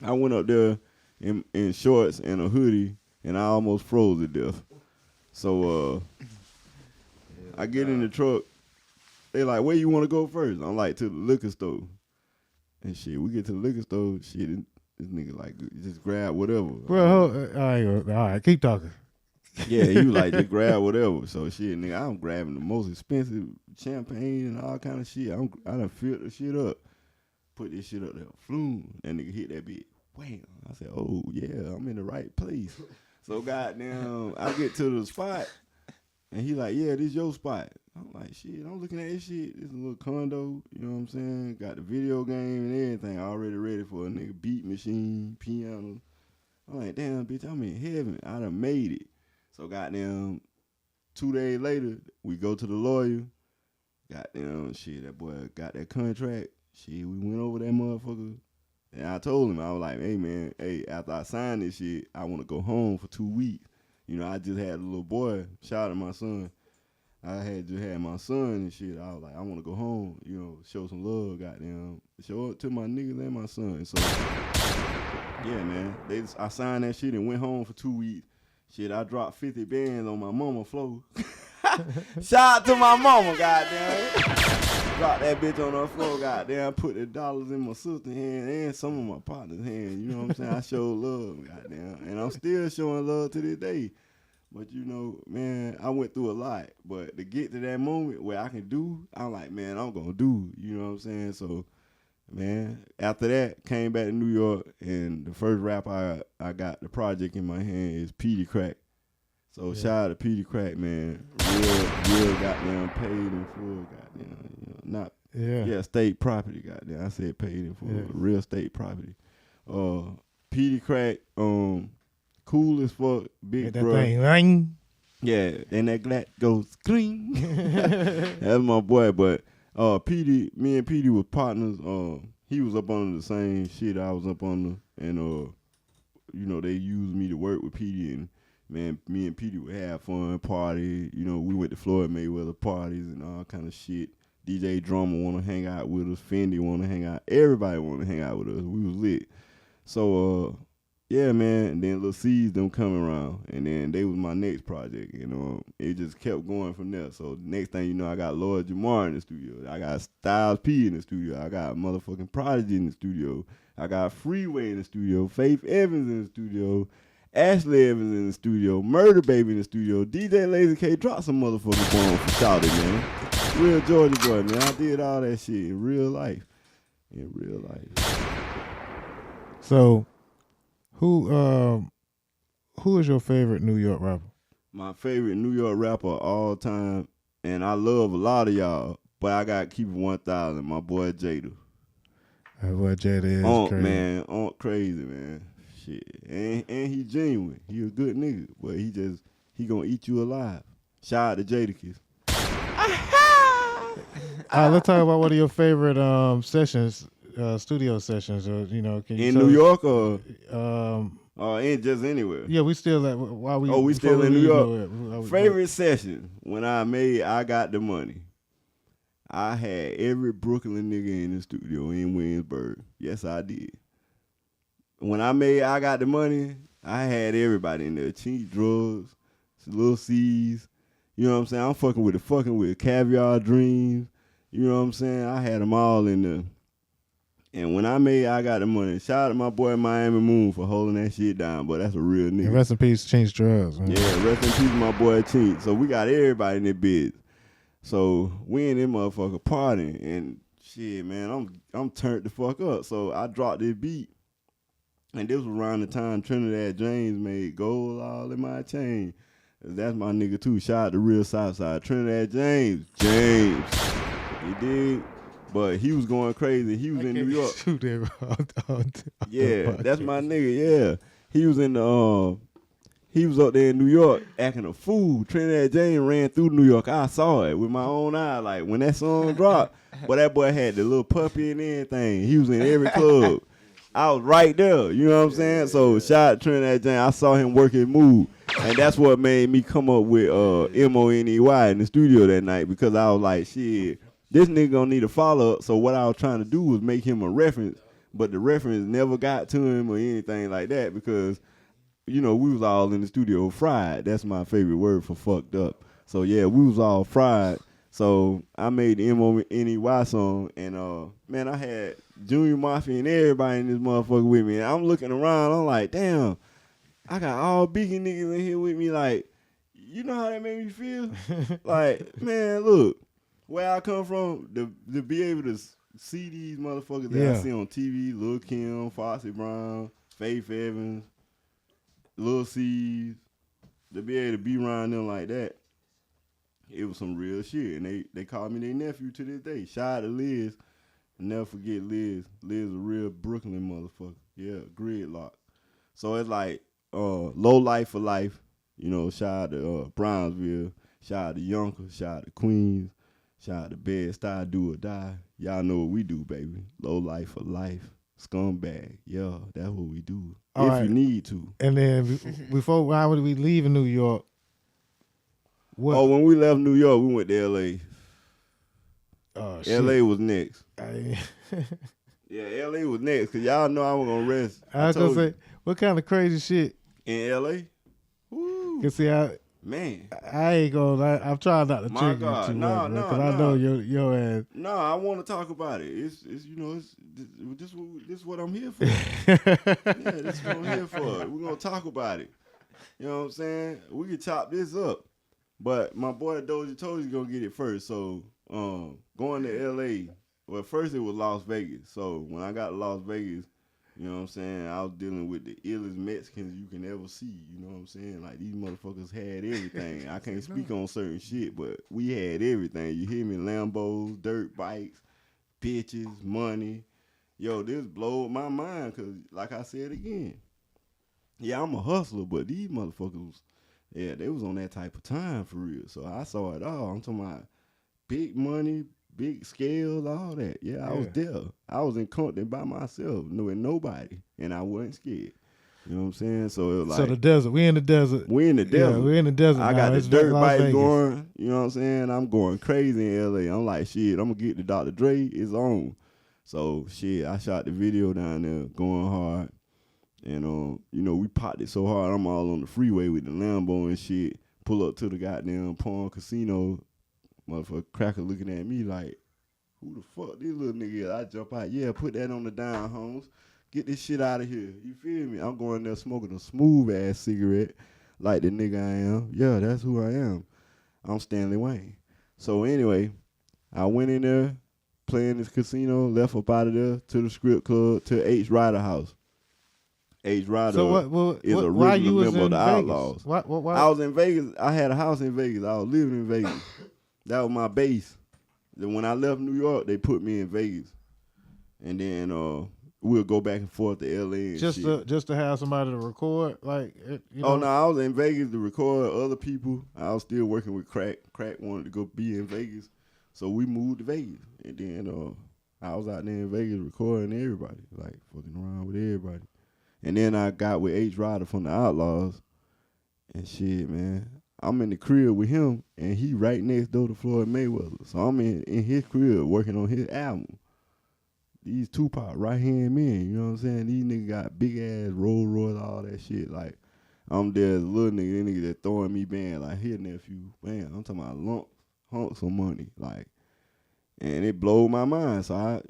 I went up there in shorts and a hoodie, and I almost froze to death. So I get in the truck. They like, where you want to go first? I'm like, to the liquor store. And shit, we get to the liquor store. Shit, and this nigga like, just grab whatever. Bro, all right, keep talking. Yeah, he was like, just grab whatever. So shit, nigga, I'm grabbing the most expensive champagne and all kind of shit. I done filled the shit up. Put this shit up there. Flume. That nigga hit that bitch. Wham. I said, oh, yeah, I'm in the right place. So goddamn, I get to the spot, and he like, yeah, this your spot. I'm like, shit, I'm looking at this shit. This is a little condo, you know what I'm saying? Got the video game and everything already ready for a nigga. Beat machine, piano. I'm like, damn, bitch, I'm in heaven. I done made it. So goddamn, 2 days later, we go to the lawyer. Goddamn, shit, that boy got that contract. Shit, we went over that motherfucker. And I told him, I was like, hey, man, hey, after I sign this shit, I want to go home for 2 weeks. You know, I just had a little boy, shout out to my son. I had just had my son and shit. I was like, I want to go home, you know, show some love, goddamn. Show it to my niggas and my son. So, yeah, man, I signed that shit and went home for 2 weeks. Shit, I dropped 50 bands on my mama floor. Shout out to my mama, goddamn. Dropped that bitch on her floor, goddamn. Put the dollars in my sister's hand and some of my partner's hand. You know what I'm saying? I showed love, goddamn. And I'm still showing love to this day. But, you know, man, I went through a lot. But to get to that moment where I can do, I'm like, man, I'm going to do. You know what I'm saying? So, man, after that, came back to New York. And the first rap I got the project in my hand is Petey Crack. So shout out to Petey Crack, man. Real goddamn paid in full, goddamn. You know, not state property, goddamn. I said paid in full, real state property. Petey Crack, cool as fuck, big bro. Thing, yeah, and that glass goes cling. That's my boy, but me and Petey was partners. He was up under the same shit I was up under, and you know, they used me to work with Petey, and man, me and Petey would have fun, party. You know, we went to Floyd Mayweather parties and all kind of shit. DJ Drummer want to hang out with us. Fendi want to hang out. Everybody want to hang out with us. We was lit. So, yeah, man. And then Lil C's them coming around. And then they was my next project. You know, it just kept going from there. So, next thing you know, I got Lord Jamar in the studio. I got Styles P in the studio. I got motherfucking Prodigy in the studio. I got Freeway in the studio. Faith Evans in the studio. Ashley Evans in the studio, Murder Baby in the studio, DJ Lazy K dropped some motherfucking bombs for Shawty, man. Real Georgia boy, man. I did all that shit in real life. So, who is your favorite New York rapper? My favorite New York rapper of all time, and I love a lot of y'all, but I got to keep it 1,000, my boy Jada. That boy Jada is crazy. Man, crazy, man. Shit, and he genuine. He a good nigga, but he gonna eat you alive. Shout out to Jadakiss. Let's talk about one of your favorite sessions, studio sessions, or you know, can you in New York or in just anywhere. Yeah, we still at we still in New York. Favorite session when I got the money. I had every Brooklyn nigga in the studio in Williamsburg. Yes, I did. When I got the money, I had everybody in there. Cheap Drugs, Lil C's. You know what I'm saying? I'm fucking with Caviar Dreams. You know what I'm saying? I had them all in there. And when I got the money, shout out to my boy Miami Moon for holding that shit down, but that's a real nigga. And rest in peace, Chinch Drugs. Man. Yeah, rest in peace, my boy Chinch. So we got everybody in the biz. So we in this motherfucker partying, and shit, man, I'm turned the fuck up. So I dropped this beat. And this was around the time Trinidad James made Gold All in My Chain. That's my nigga too. Shout out to Real Southside. Trinidad James. He did. But he was going crazy. He was in New York. Yeah, that's my nigga, yeah. He was he was up there in New York acting a fool. Trinidad James ran through New York. I saw it with my own eye. Like when that song dropped, but that boy had the little puppy and everything. He was in every club. I was right there, you know what I'm saying? So shout out to Trinidad James. I saw him work his move, and that's what made me come up with MONEY in the studio that night, because I was like, shit, this nigga gonna need a follow-up. So what I was trying to do was make him a reference, but the reference never got to him or anything like that, because, you know, we was all in the studio fried. That's my favorite word for fucked up. So yeah, we was all fried. So I made the MONEY song, and man, I had Junior Mafia and everybody in this motherfucker with me. And I'm looking around, I'm like, damn, I got all Beacon niggas in here with me. Like, you know how that made me feel? Like, man, look, where I come from, to be able to see these motherfuckers that I see on TV, Lil Kim, Foxy Brown, Faith Evans, Lil C's, to be able to be around them like that, it was some real shit. And they called me their nephew to this day. Shout out to Liz. Never forget Liz. Liz a real Brooklyn motherfucker. Yeah, gridlock. So it's like low life for life. You know, shout out to Brownsville, shout out to Yonkers, shout out to Queens, shout out to Bed-Stuy, Do or Die. Y'all know what we do, baby. Low life for life. Scumbag. Yeah, that's what we do. All if right. you need to. And then before why would we leave in New York? What? Oh, when we left New York, we went to L.A. Oh, shit. L.A. was next. I Yeah, L.A. was next, because y'all know I was going to rest. was going to say, what kind of crazy shit? In L.A.? Woo. Because see, Man. I ain't gonna. I'm trying not to My trigger you God. too No, much, no, because no. I know your ass. No, I want to talk about it. It's you know, this is what I'm here for. Yeah, this is what I'm here for. We're going to talk about it. You know what I'm saying? We can chop this up. But my boy DozhaToldya going to get it first. So, going to L.A., well, first it was Las Vegas. So, when I got to Las Vegas, you know what I'm saying, I was dealing with the illest Mexicans you can ever see. You know what I'm saying? Like, these motherfuckers had everything. I can't speak on certain shit, but we had everything. You hear me? Lambos, dirt bikes, bitches, money. Yo, this blowed my mind because, like I said again, yeah, I'm a hustler, but these motherfuckers, yeah, they was on that type of time for real. So I saw it all. I'm talking about big money, big scale, all that. Yeah, I was there. I was in Compton by myself, knowing nobody, and I wasn't scared. You know what I'm saying? So it was like, So the desert. We in the desert. we in the desert. Yeah, we're in the desert. I now. got the It's dirt Las bike Vegas. going. You know what I'm saying? I'm going crazy in LA. I'm like, shit, I'm gonna get the Dr. Dre. It's on. So shit, I shot the video down there, going hard. And you know, we popped it so hard, I'm all on the freeway with the Lambo and shit. Pull up to the goddamn Pawn Casino. Motherfucker cracker looking at me like, who the fuck this little nigga is? I jump out, yeah, put that on the down, Holmes. Get this shit out of here. You feel me? I'm going there smoking a smooth ass cigarette like the nigga I am. Yeah, that's who I am. I'm Stanley Wayne. So anyway, I went in there, playing this casino, left up out of there to the strip club, to H. Rider house. H. Rider is a why original you was member in of the Vegas? Outlaws. Why? I was in Vegas. I had a house in Vegas. I was living in Vegas. That was my base. Then when I left New York, they put me in Vegas. And then we'll go back and forth to LA and shit. Just to have somebody to record, like, you know? Oh no, I was in Vegas to record other people. I was still working with Crack. Crack wanted to go be in Vegas, so we moved to Vegas. And then I was out there in Vegas recording everybody, like fucking around with everybody. And then I got with H. Rider from the Outlaws, and shit, man. I'm in the crib with him, and he right next door to Floyd Mayweather. So I'm in his crib working on his album. These Tupac right-hand men, you know what I'm saying? These niggas got big-ass Rolls Royce, all that shit. Like, I'm there as a little nigga, that nigga that throwing me band, like, here, nephew, man, I'm talking about hunks of money, like, and it blowed my mind. So, I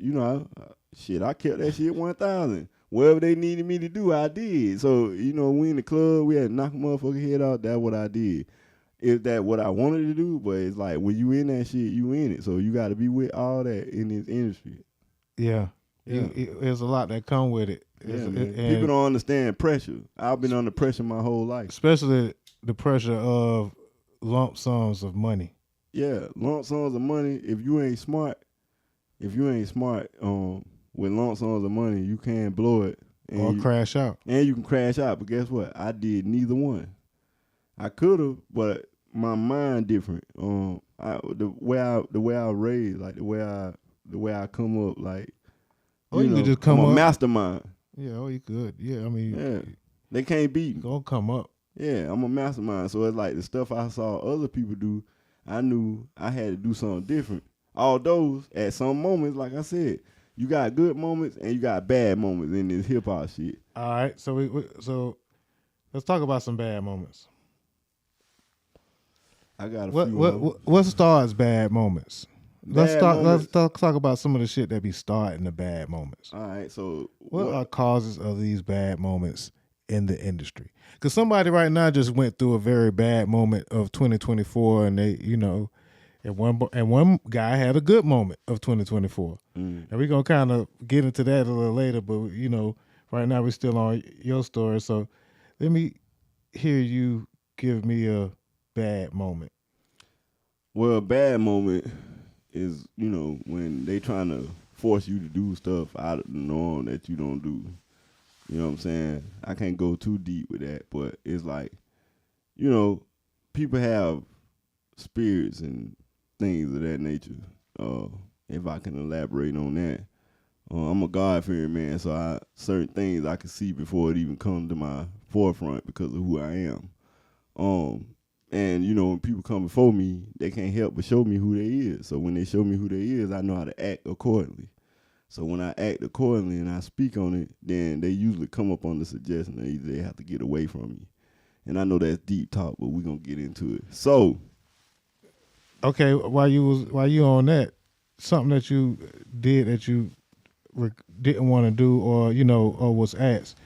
kept that shit 1,000. Whatever they needed me to do, I did. So, you know, we in the club, we had to knock a motherfucker head out, that's what I did. Is that what I wanted to do? But it's like, when you in that shit, you in it. So, you got to be with all that in this industry. Yeah. There's a lot that come with it. Yeah, people don't understand pressure. I've been under pressure my whole life. Especially the pressure of lump sums of money. Yeah, lump sums of money. If you ain't smart with lump sums of money, you can't blow it. Or crash out. And you can crash out. But guess what? I did neither one. I could have, but my mind different. The way I raised, like the way I come up, like, you could just come I'm up. a mastermind. Yeah, you could. Yeah, I mean, Yeah, they can't beat me. Gonna come up. Yeah, I'm a mastermind. So it's like the stuff I saw other people do, I knew I had to do something different. Although at some moments, like I said, you got good moments and you got bad moments in this hip hop shit. All right, so let's talk about some bad moments. I got a few. What starts bad moments? Let's Moments. talk about some of the shit that be starting the bad moments. All right, so What are causes of these bad moments in the industry? Because somebody right now just went through a very bad moment of 2024, and they, you know, and one guy had a good moment of 2024. And we're gonna kind of get into that a little later, but you know, right now we're still on your story. So let me hear you give me a bad moment. Well, a bad moment is, you know, when they trying to force you to do stuff out of the norm that you don't do. You know what I'm saying? I can't go too deep with that, but it's like, you know, people have spirits and things of that nature. If I can elaborate on that. I'm a God-fearing man, so certain things I can see before it even comes to my forefront because of who I am. And, you know, when people come before me, they can't help but show me who they is. So when they show me who they is, I know how to act accordingly. So when I act accordingly and I speak on it, then they usually come up on the suggestion that they have to get away from me. And I know that's deep talk, but we're going to get into it. So. Okay, while you on that, something that you did that you didn't want to do or, you know, or was asked.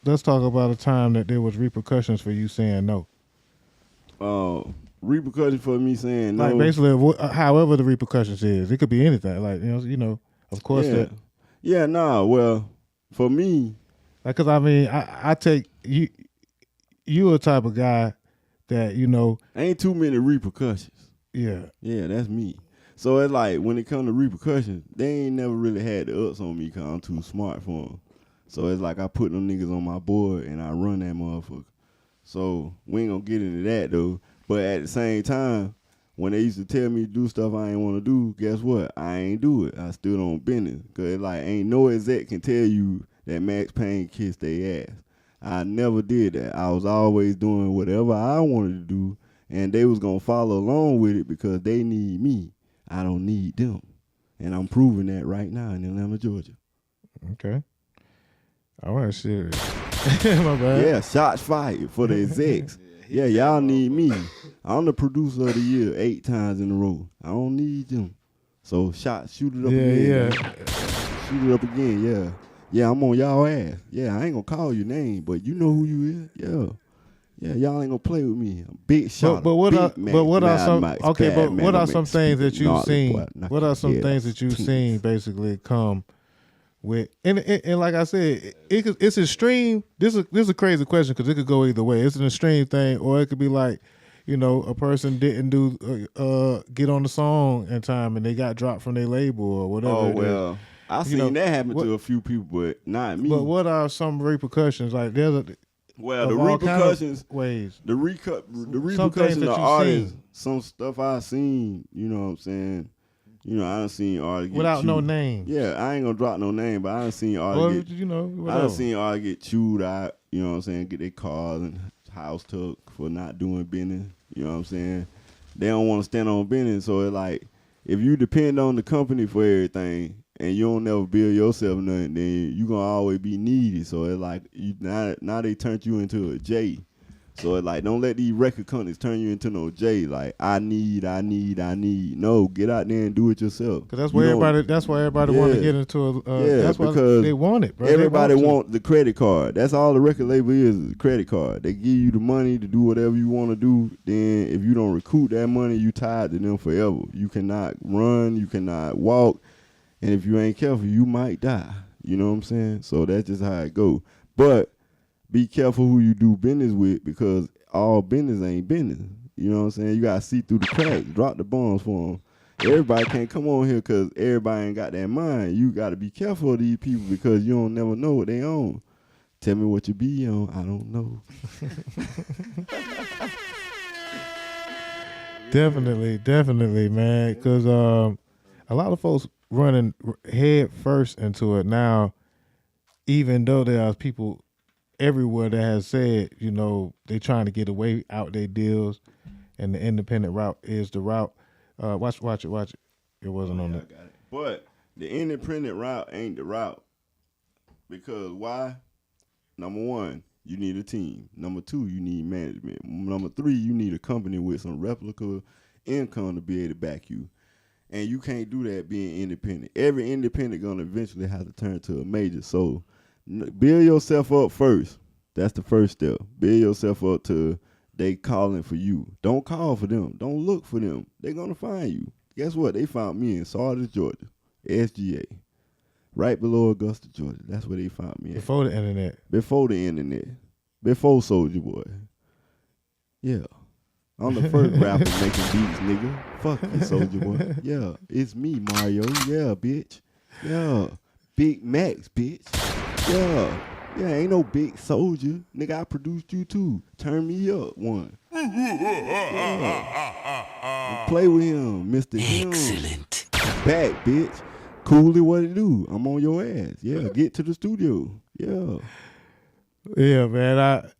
Let's talk about a time that there was repercussions for you saying no. Repercussions for me saying no. Like basically, however the repercussions is, it could be anything. Like you know, of course that. Yeah, nah. Well, for me, like, cause I mean, I take you. You a type of guy that, you know, ain't too many repercussions. Yeah, that's me. So it's like when it comes to repercussions, they ain't never really had the ups on me because I'm too smart for them. So it's like I put them niggas on my board and I run that motherfucker. So we ain't gonna get into that though. But at the same time, when they used to tell me to do stuff I ain't want to do, guess what? I ain't do it. I stood on business. Because like ain't no exec can tell you that Max Payne kissed their ass. I never did that. I was always doing whatever I wanted to do, and they was going to follow along with it because they need me. I don't need them. And I'm proving that right now in Atlanta, Georgia. Okay. All right, serious. My bad. Yeah, shots fired for the execs. Yeah, y'all need me. I'm the producer of the year 8 times in a row. I don't need them. So shoot it up again. Yeah. Shoot it up again, yeah. Yeah, I'm on y'all ass. Yeah, I ain't gonna call your name, but you know who you is. Yeah, y'all ain't gonna play with me. I'm big shot. But what are some things that you've seen? What are some things that you've seen basically come with? And like I said, it's extreme. This is a crazy question because it could go either way. It's an extreme thing, or it could be like, you know, a person didn't get on the song in time and they got dropped from their label or whatever. Oh well. I seen that happen to a few people, but not me. But what are some repercussions? Like the repercussions, ways. The repercussions of artists, some stuff I seen. You know what I'm saying? You know, I done seen artists get without chewed. no name. Yeah, I ain't gonna drop no name, but I done seen artists I done seen artists get chewed out. You know what I'm saying? Get their cars and house took for not doing business. You know what I'm saying? They don't want to stand on business, so it's like if you depend on the company for everything. And you don't never build yourself nothing, then you gonna always be needy. So it's like now they turned you into a J. So it's like don't let these record companies turn you into no J. Like I need. No, get out there and do it yourself. Cause that's why everybody want to get into that's because why they want it, bro. Everybody want the credit card. That's all the record label is a credit card. They give you the money to do whatever you want to do. Then if you don't recoup that money, you tied to them forever. You cannot run. You cannot walk. And if you ain't careful, you might die. You know what I'm saying? So that's just how it go. But be careful who you do business with because all business ain't business. You know what I'm saying? You got to see through the cracks. Drop the bombs for them. Everybody can't come on here because everybody ain't got that mind. You got to be careful of these people because you don't never know what they own. Tell me what you be on. I don't know. Definitely, man. Because a lot of folks running head first into it now, even though there are people everywhere that has said, you know, they trying to get away out their deals and the independent route is the route. Watch it. It wasn't on that. Got it. But the independent route ain't the route. Because why? Number 1, you need a team. Number 2, you need management. Number 3, you need a company with some replica income to be able to back you. And you can't do that being independent. Every independent gonna eventually have to turn to a major. So build yourself up first. That's the first step. Build yourself up to they calling for you. Don't call for them. Don't look for them. They're gonna find you. Guess what? They found me in Sardis, Georgia. SGA. Right below Augusta, Georgia. That's where they found me at. Before the internet. Before Before Soulja Boy. Yeah. I'm the first rapper making beats, nigga. Fuck you, Soulja Boy. Yeah, it's me, Mario. Yeah, bitch. Yeah. Big Max, bitch. Yeah. Yeah, ain't no big soldier. Nigga, I produced you too. Turn me up one. Yeah. Play with him, Mr. Excellent. Back, bitch. Coolly what it do. I'm on your ass. Yeah, get to the studio. Yeah. Yeah, man.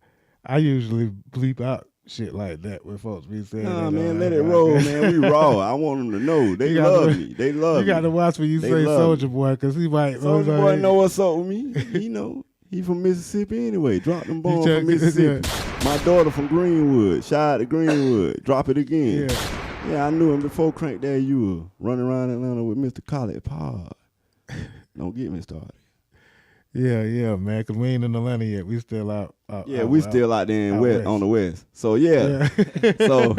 I usually bleep out shit like that when folks be saying Nah, that. man, let it roll, man. We raw. I want them to know. They love me. They love me. You got to watch when you say Soldier Boy, because he might. Soldier Boy know what's up with me. He know. He from Mississippi anyway. Drop them bombs from Mississippi. My daughter from Greenwood. Shout out to Greenwood. Drop it again. Yeah, I knew him before Crank That You were running around Atlanta with Mr. College Pod. Don't get me started. Yeah, man, because we ain't in Atlanta yet. We still out. We still out there in west, on the west. So, yeah. So,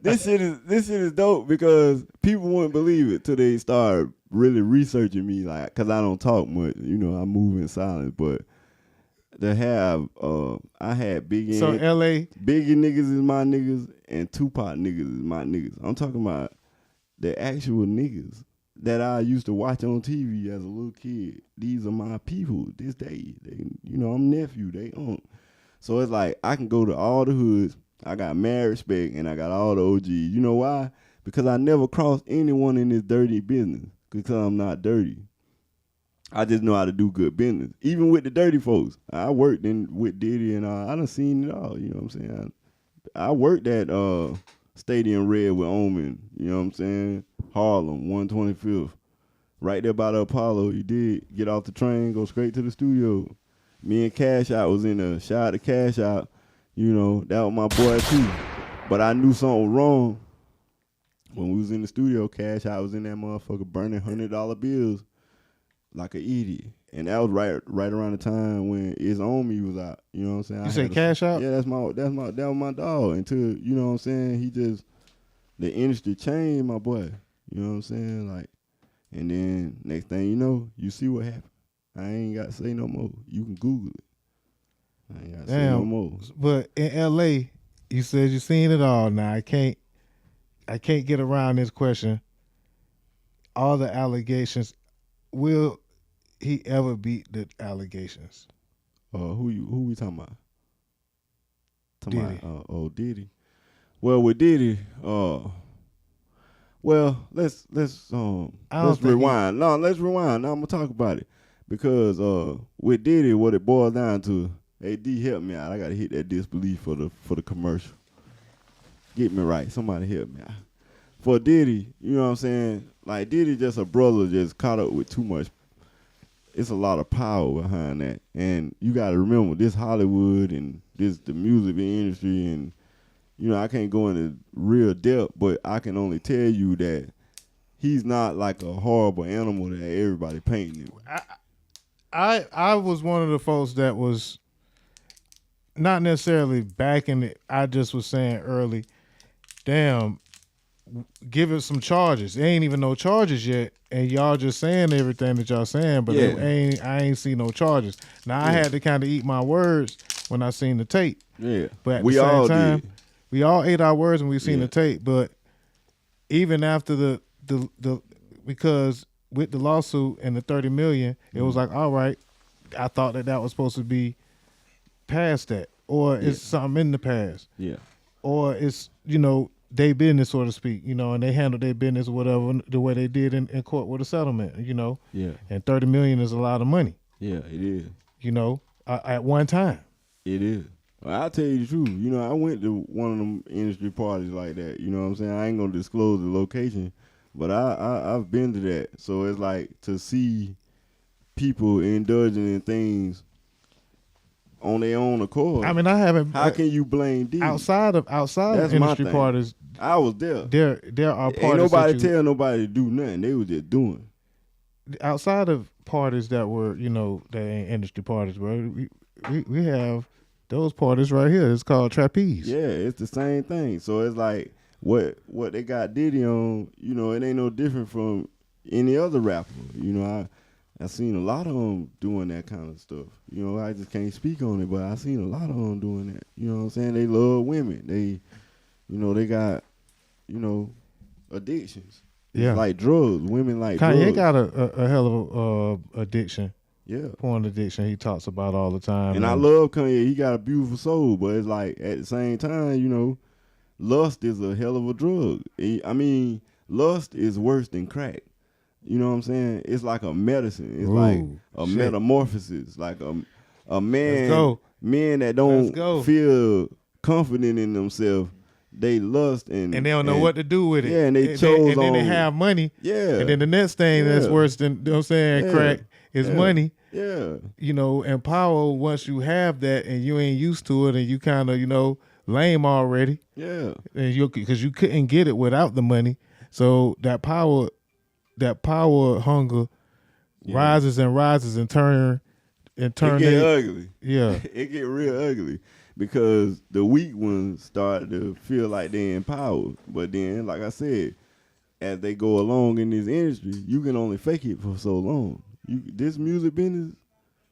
this shit is dope because people wouldn't believe it till they start really researching me, like, because I don't talk much. You know, I move in silence. But to have, I had Biggie. So, L.A. Biggie niggas is my niggas and Tupac niggas is my niggas. I'm talking about the actual niggas that I used to watch on TV as a little kid. These are my people this day. They, you know, I'm nephew. They own. So it's like I can go to all the hoods. I got mad respect and I got all the OGs. You know why? Because I never crossed anyone in this dirty business because I'm not dirty. I just know how to do good business. Even with the dirty folks. I worked with Diddy and I done seen it all. You know what I'm saying? I worked at Stadium Red with Omen. You know what I'm saying? Harlem, 125th. Right there by the Apollo. You did get off the train, go straight to the studio. Me and Cash Out was in there. Shout out to Cash Out. You know, that was my boy too. But I knew something was wrong. When we was in the studio, Cash Out was in that motherfucker burning $100 bills like an idiot. And that was right around the time when It's On Me was out. You know what I'm saying? You say Cash Out? Yeah, that was my dog. Until, you know what I'm saying, the industry changed, my boy. You know what I'm saying? Like, and then next thing you know, you see what happened. I ain't got to say no more. You can Google it. I ain't got to say no more. But in L.A., you said you seen it all. Now I can't get around this question. All the allegations, will he ever beat the allegations? Who we talking about? Diddy. Diddy. Well, with Diddy, let's rewind. Let's rewind. Now I'm gonna talk about it because with Diddy, what it boils down to. Hey, D, help me out. I gotta hit that disbelief for the commercial. Get me right. Somebody help me out. For Diddy, you know what I'm saying? Like Diddy, just a brother, just caught up with too much. It's a lot of power behind that, and you gotta remember this Hollywood and the music industry and. You know, I can't go into real depth, but I can only tell you that he's not like a horrible animal that everybody painting him. I was one of the folks that was not necessarily backing it. I just was saying early, damn, give it some charges. There ain't even no charges yet, and y'all just saying everything that y'all saying, but I ain't see no charges. Now, I had to kind of eat my words when I seen the tape. Yeah, but at the same time, we all ate our words when we seen the tape, but even after the because with the lawsuit and the $30 million, it was like, all right, I thought that was supposed to be past that, or it's something in the past, or it's their business, so to speak, and they handled their business or whatever the way they did in court with a settlement, and $30 million is a lot of money. Yeah, it is. At one time. It is. Well, I'll tell you the truth. I went to one of them industry parties like that. You know what I'm saying? I ain't gonna disclose the location, but I've been to that. So it's like to see people indulging in things on their own accord. I mean, I haven't. How can you blame D? Outside of industry parties, I was there. There are parties. Ain't nobody tell nobody to do nothing. They was just doing. Outside of parties that were, that ain't industry parties, bro. We have. Those parties right here, it's called trapeze. Yeah, it's the same thing. So it's like what they got Diddy on, it ain't no different from any other rapper. I seen a lot of them doing that kind of stuff. I just can't speak on it, but I seen a lot of them doing that. You know what I'm saying? They love women. They, they got, addictions. Yeah. It's like drugs. Women like Kanye drugs. got a hell of a addiction. porn addiction he talks about all the time. And I love Kanye. He got a beautiful soul, but it's like at the same time, you know, lust is a hell of a drug. I mean, lust is worse than crack. You know what I'm saying? It's like a medicine. It's like a metamorphosis. Like a man, men that don't feel confident in themselves, they lust and they don't know what to do with it. Yeah, and they chose and then they have money. Yeah. And then the next thing that's worse than, you know what I'm saying, crack is money. Yeah. You know, and power, once you have that and you ain't used to it and you kind of, you know, lame already. Yeah. And because you couldn't get it without the money. So that power hunger rises and rises and turn. It get ugly. Yeah. It get real ugly because the weak ones start to feel like they're empowered. But then, like I said, as they go along in this industry, you can only fake it for so long. This music business,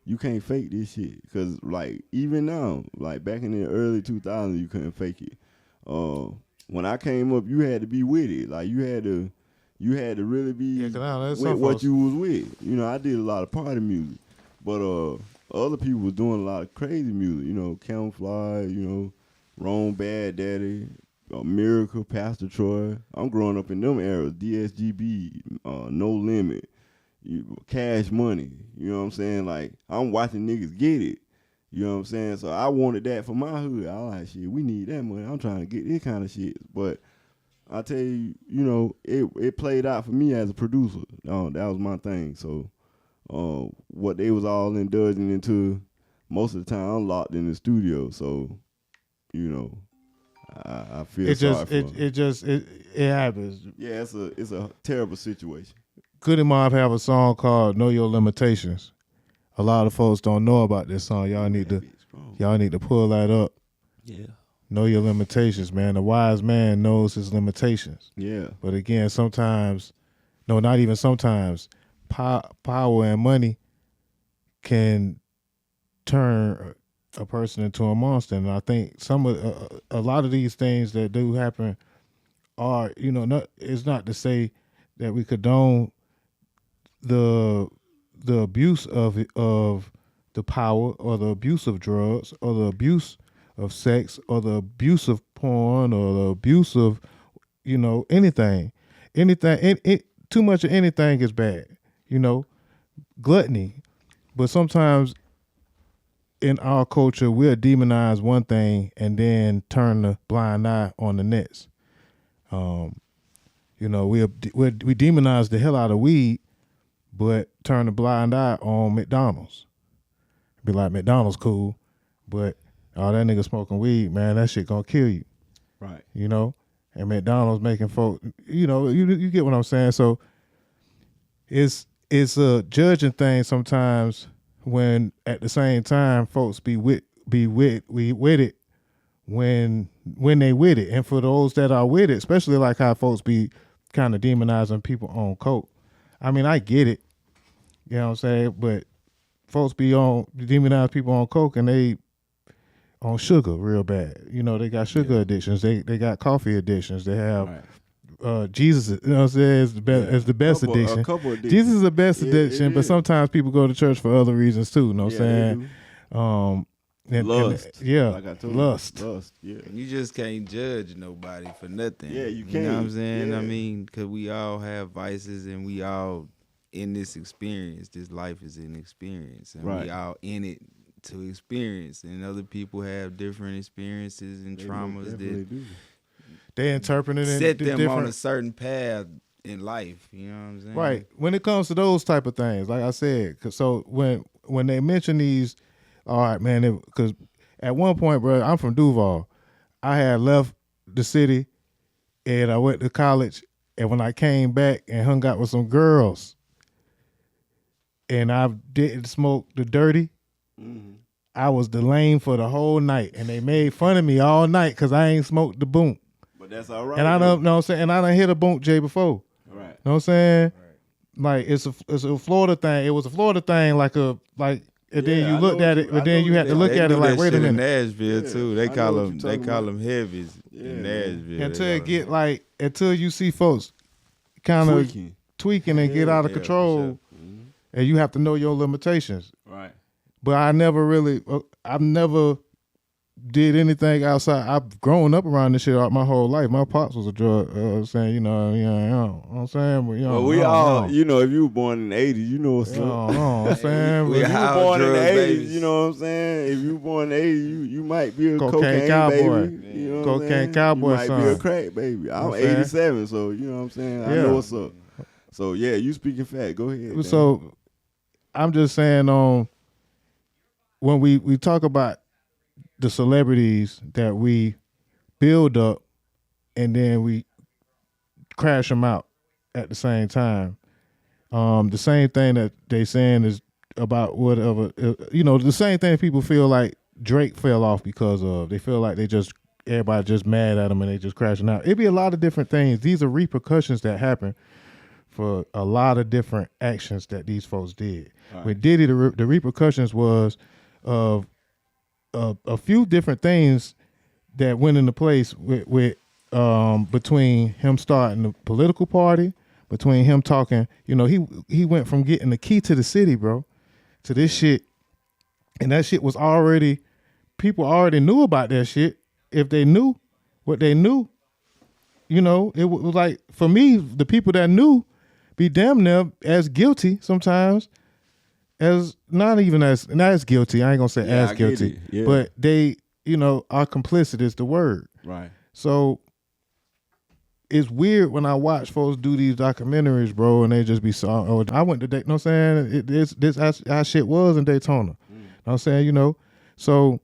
you can't fake this shit. Because, like, even now, like back in the early 2000s, you couldn't fake it. When I came up, you had to be with it. Like, you had to really be with what you was with. You know, I did a lot of party music. But other people was doing a lot of crazy music. You know, Camouflage, you know, Wrong Bad Daddy, Miracle, Pastor Troy. I'm growing up in them eras. DSGB, No Limit. Cash Money, you know what I'm saying? Like, I'm watching niggas get it, you know what I'm saying? So I wanted that for my hood. I was like, shit, we need that money. I'm trying to get this kind of shit. But I tell you, you know, it played out for me as a producer. That was my thing. So what they was all indulging into, most of the time I'm locked in the studio. So, you know, I feel sorry for them. It happens. Yeah, it's a terrible situation. Goody Mob have a song called "Know Your Limitations." A lot of folks don't know about this song. Y'all need to pull that up. Yeah. Know your limitations, man. The wise man knows his limitations. Yeah. But again, sometimes, no, not even sometimes, power and money can turn a person into a monster. And I think a lot of these things that do happen are, you know, it's not to say that we condone the abuse of the power or the abuse of drugs or the abuse of sex or the abuse of porn or the abuse of, you know, anything. Too much of anything is bad, you know, gluttony. But sometimes in our culture, we'll demonize one thing and then turn the blind eye on the next. You know, we demonize the hell out of weed, but turn a blind eye on McDonald's. Be like, McDonald's cool, but all that nigga smoking weed, man, that shit gonna kill you. Right. You know? And McDonald's making folks, you know, you get what I'm saying? So it's a judging thing sometimes when at the same time folks be with it when they with it. And for those that are with it, especially like how folks be kind of demonizing people on coke. I mean, I get it. You know what I'm saying? But folks demonize people on coke and they on sugar real bad. You know, they got sugar addictions. They got coffee addictions. They have Jesus, you know what I'm saying, is the best addiction. Jesus is the best addiction, but sometimes people go to church for other reasons too, you know what I'm saying? Lust. Like I told lust. You just can't judge nobody for nothing. Yeah, you can't. You know what I'm saying? Yeah. I mean, because we all have vices and we all in this experience. This life is an experience. And we all in it to experience. And other people have different experiences and traumas that they interpret it set them on a certain path in life. You know what I'm saying? Right. When it comes to those type of things, like I said, so when they mention these, all right, man, because at one point, bro, I'm from Duval. I had left the city and I went to college. And when I came back and hung out with some girls and I didn't smoke the dirty, I was the lame for the whole night. And they made fun of me all night because I ain't smoked the boom. But that's all right. And I don't know what I'm saying. And I done hit a boom J before. Right. Know what I'm saying? Right. Like it's a Florida thing. It was a Florida thing, and then you looked at it, but then you had to look at it like, wait a minute. In Nashville too, they call them heavies in Nashville. Until you see folks kind of tweaking and get out of control, and you have to know your limitations. Right. But I've never did anything outside. I've grown up around this shit my whole life. My pops was a drug, saying, you know what I'm saying? But, Well, we all, you know, if you were born in the 80s, you know what's up. I'm saying? If you were born in the 80s, babies. you know what I'm saying? If you were born in the 80s, you might be a Cocaine cowboy. cowboy. Baby. You know what I'm Cocaine saying? cowboy You might son. be a crack baby. I'm saying? 87, so you know what I'm saying? I Yeah. know what's up. So, yeah, you speaking fat. Go ahead. So I'm just saying, when we talk about the celebrities that we build up and then we crash them out at the same time, the same thing that they saying is about whatever, the same thing people feel like Drake fell off because of. They feel like everybody just mad at him and they just crashing out. It'd be a lot of different things. These are repercussions that happen for a lot of different actions that these folks did. Right. With Diddy, the repercussions was of a few different things that went into place with between him starting the political party, between him talking, he went from getting the key to the city, bro, to this shit, and that shit was people already knew about that shit. If they knew what they knew, it was like, for me, the people that knew be damn near as guilty sometimes as not as guilty. I ain't gonna say as guilty, but they, are complicit is the word. Right. So it's weird when I watch folks do these documentaries, bro, and they just be I went to Daytona. You know what I'm saying? This how shit was in Daytona. You know what I'm saying? So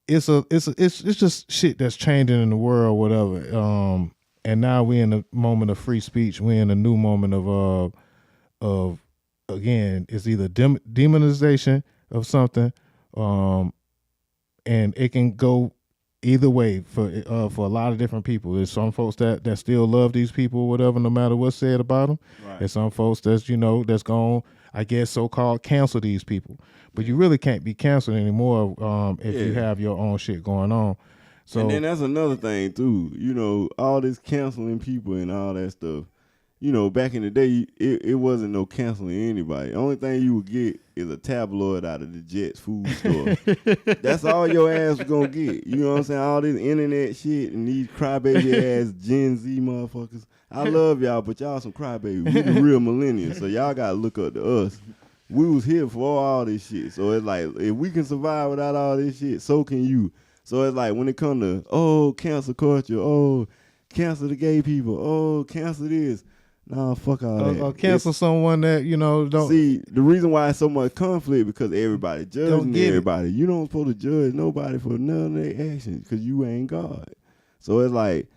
it's just shit that's changing in the world, whatever. And now we're in a moment of free speech. We're in a new moment of again, it's either demonization of something, and it can go either way for a lot of different people. There's some folks that still love these people, whatever, no matter what's said about them. Right. There's some folks that's that's gonna, I guess, so-called cancel these people. But you really can't be canceled anymore if you have your own shit going on. So, and then that's another thing too. All this canceling people and all that stuff. Back in the day, it wasn't no canceling anybody. The only thing you would get is a tabloid out of the Jets food store. That's all your ass was gonna get. You know what I'm saying? All this internet shit and these crybaby ass Gen Z motherfuckers. I love y'all, but y'all some crybaby. We the real millennials, so y'all gotta look up to us. We was here for all this shit. So it's like, if we can survive without all this shit, so can you. So it's like, when it come to, cancel culture, cancel the gay people, cancel this. Nah, fuck all that. Or cancel someone that, don't. See, the reason why it's so much conflict because everybody judging everybody. You don't supposed to judge nobody for none of their actions because you ain't God. So it's like,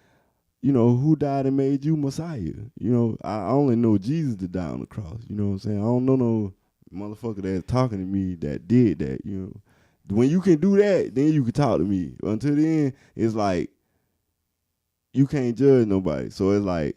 who died and made you Messiah? I only know Jesus to die on the cross. You know what I'm saying? I don't know no motherfucker that's talking to me that did that, When you can do that, then you can talk to me. Until then, it's like, you can't judge nobody. So it's like,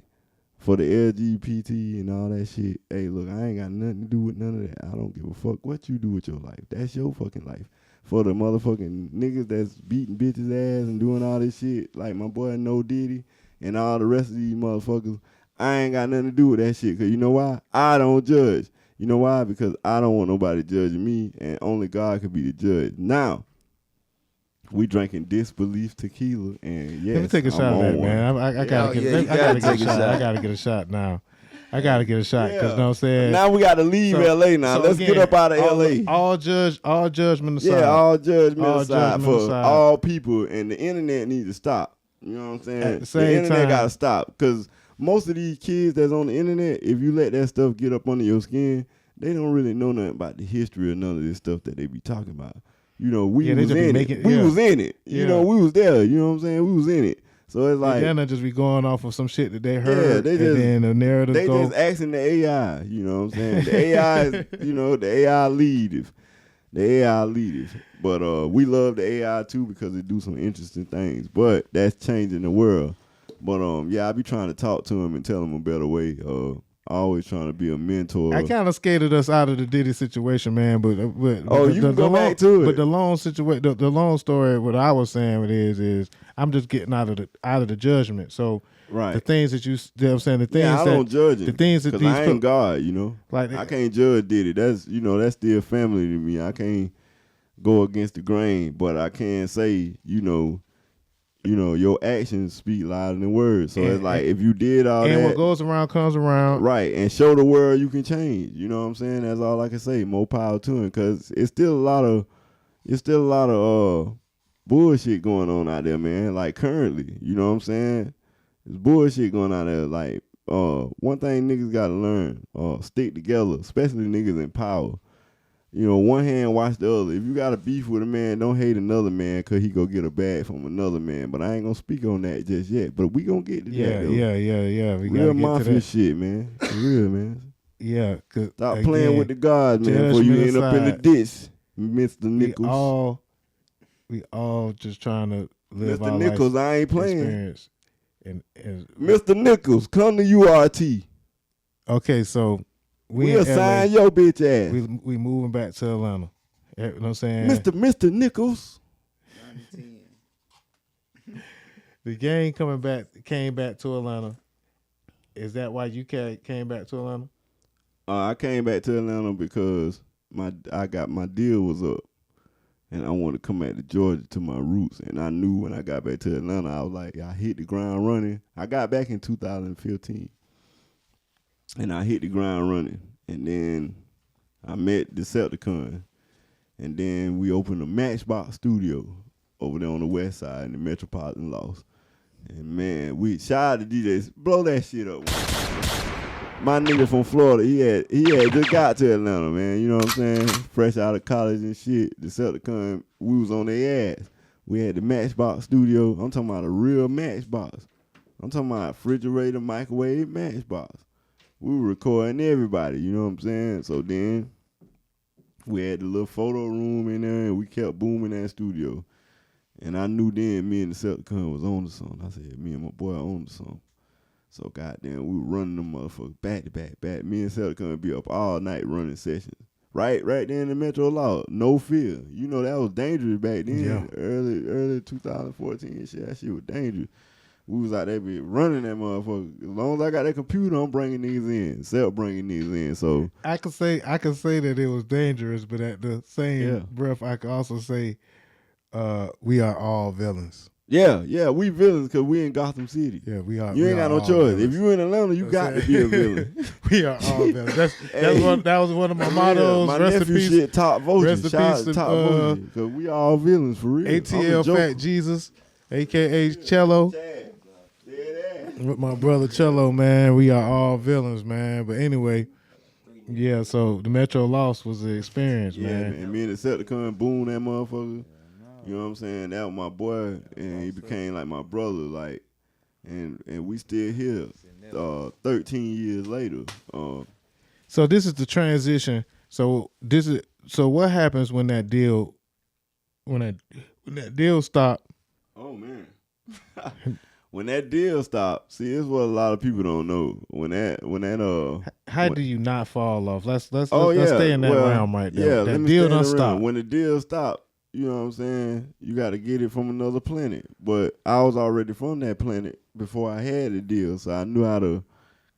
for the LGBT and all that shit, hey, look, I ain't got nothing to do with none of that. I don't give a fuck what you do with your life. That's your fucking life. For the motherfucking niggas that's beating bitches' ass and doing all this shit, like my boy No Diddy and all the rest of these motherfuckers, I ain't got nothing to do with that shit. Because you know why? I don't judge. You know why? Because I don't want nobody judging me, and only God can be the judge. Now, we drinking Disbelief tequila, and yes, let me take a shot of that, man. I gotta get a shot. I gotta get a shot now. I gotta get a shot because you know what I'm saying. Now we gotta leave LA. Now let's get up out of LA. All judgment aside. Yeah, all judgment aside for all people, and the internet needs to stop. You know what I'm saying? At the same internet gotta stop because most of these kids that's on the internet, if you let that stuff get up under your skin, they don't really know nothing about the history or none of this stuff that they be talking about. We was in it. We was in it. We was there. You know what I'm saying? We was in it. So it's like, they're not just be going off of some shit that they heard. And then the narrative they just asking the AI. You know what I'm saying? The AI is, the AI lead. The AI leaders. But we love the AI too because it do some interesting things. But that's changing the world. But I be trying to talk to him and tell him a better way. always trying to be a mentor. I kind of skated us out of the Diddy situation, man. But you can go back to it. But the loan situation, the loan story. What I was saying is I'm just getting out of the judgment. So right, the things that you know what I'm saying, the things I don't judge it. The things that because I ain't God, you know. Like I can't judge Diddy. That's that's still family to me. I can't go against the grain, but I can say, your actions speak louder than words. So it's like if you did all that, and what goes around comes around, right? And show the world you can change. You know what I'm saying? That's all I can say. More power to him, because it's still a lot of bullshit going on out there, man. Like currently, you know what I'm saying? There's bullshit going on there. Like one thing niggas gotta learn: stick together, especially niggas in power. One hand wash the other. If you got a beef with a man, don't hate another man because he go get a bag from another man. But I ain't gonna speak on that just yet. But we gonna get to that, though. Yeah. We real gotta mafia get to that. shit, man. For real, man. Yeah. Stop playing with the gods, man, before you end up in the ditch, Mr. Nichols. We all just trying to live Mr. our Nichols, life I ain't playing. experience. And Mr. Nichols, come to URT. okay, so we We'll in sign LA. your bitch ass. We moving back to Atlanta. You know what I'm saying? Mr. Nichols. The gang came back to Atlanta. Is that why you came back to Atlanta? I came back to Atlanta because my deal was up, and I wanted to come back to Georgia to my roots. And I knew when I got back to Atlanta, I was like, I hit the ground running. I got back in 2015, and I hit the ground running. And then I met Decepticon, and then we opened a Matchbox studio over there on the west side in the Metropolitan Loft. And man, we shout out to DJs, blow that shit up. My nigga from Florida, he had just got to Atlanta, man. You know what I'm saying? Fresh out of college and shit. Decepticon, we was on their ass. We had the Matchbox studio. I'm talking about a real Matchbox. I'm talking about refrigerator, microwave, Matchbox. We were recording everybody, you know what I'm saying? So then we had the little photo room in there, and we kept booming that studio. And I knew then me and Decepticon was on to something. I said, me and my boy on to something. So goddamn, we were running them motherfuckers back to back. Me and Decepticon would be up all night running sessions. Right there in the Metro Law, no fear. You know that was dangerous back then. Yeah. Early 2014 and shit. That shit was dangerous. We was out there be running that motherfucker. As long as I got that computer, I'm bringing these in. Self bringing these in. So I can say that it was dangerous, but at the same breath, I can also say we are all villains. yeah, we villains because we in Gotham City. Yeah, we are. You ain't got no choice. Villains. If you in Atlanta, you got to be a villain. We are all villains. That was one of my mottos. My Rest in nephew peace. shit top voting. Rest in Shout out peace to to, top voting because we all villains for real. ATL Fat Jesus, a.k.a. Cello. With my brother Cello, man, we are all villains, man. But anyway, yeah, so the Metro Lost was the experience, man. And me and Decepticon boom that motherfucker. You know what I'm saying? That was my boy, and he became like my brother, like, and we still here, 13 years later. So this is the transition. So what happens when that deal stopped? Oh man. When that deal stopped, see, this is what a lot of people don't know. How do you not fall off? Let's stay in that realm right there. Yeah, that deal don't stop. When the deal stopped, you know what I'm saying? You got to get it from another planet. But I was already from that planet before I had the deal, so I knew how to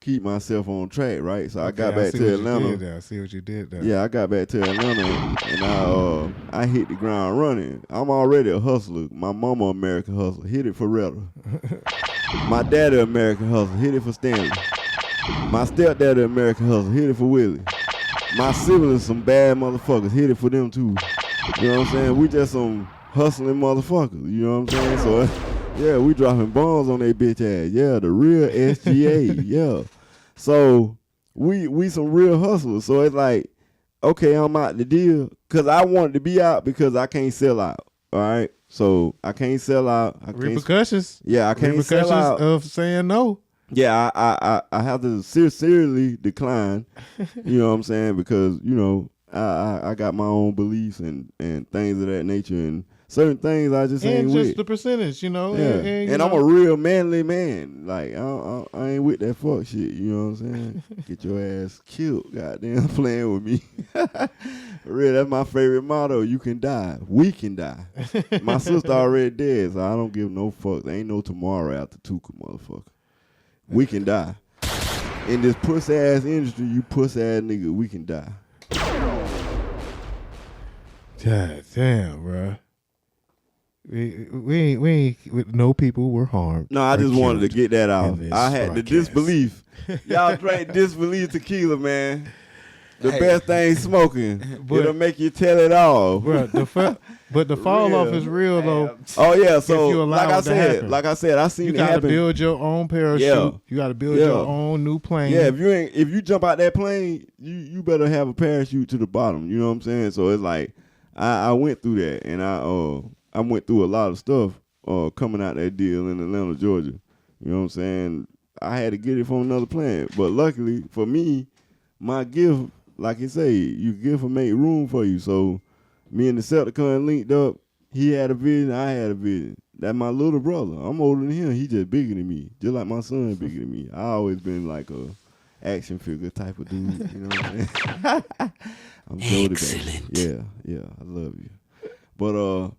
keep myself on track, right? So I got back to Atlanta. I see what you did there. Yeah, I got back to Atlanta, and I hit the ground running. I'm already a hustler. My mama American hustler, hit it for Retta. My daddy American hustler, hit it for Stanley. My stepdaddy American hustler, hit it for Willie. My siblings some bad motherfuckers, hit it for them too. You know what I'm saying? We just some hustling motherfuckers. You know what I'm saying? So yeah, we dropping bombs on they bitch ass. Yeah, the real SGA. Yeah. So we some real hustlers. So it's like, okay, I'm out the deal because I wanted to be out because I can't sell out. All right. So I can't sell out. Repercussions. Yeah, I can't sell out. Of saying no. Yeah, I have to seriously decline. You know what I'm saying? Because, you know, I got my own beliefs and things of that nature, and certain things I just ain't and just with. the percentage, you know. Yeah. And, And I'm a real manly man. Like I ain't with that fuck shit. You know what I'm saying? Get your ass killed, goddamn, playing with me. For real, that's my favorite motto. You can die. We can die. My sister already dead, so I don't give no fucks. There ain't no tomorrow after Tuka, motherfucker. We can die. In this pussy ass industry, you pussy ass nigga, we can die. God damn, bro. We ain't no people were harmed. No, I just wanted to get that out. this I had the broadcast. disbelief. Y'all drank disbelief tequila, man. The best thing smoking. It'll make you tell it all. Bro, but the fall off is real though. Oh yeah, you so allow it to happen. like I said, I seen You it gotta happen. build your own parachute. Yeah. You gotta build Yeah. your own new plane. Yeah, if you jump out that plane, you better have a parachute to the bottom. You know what I'm saying? So it's like I went through that, and I went through a lot of stuff coming out that deal in Atlanta, Georgia. You know what I'm saying? I had to get it from another planet, but luckily for me, my gift, like you say, you give or make room for you. So me and the Celticon linked up. He had a vision, I had a vision. That's my little brother. I'm older than him. He just bigger than me, just like my son bigger than me. I always been like a action figure type of dude. You know what I'm saying? I'm excellent. Yeah, I love you. But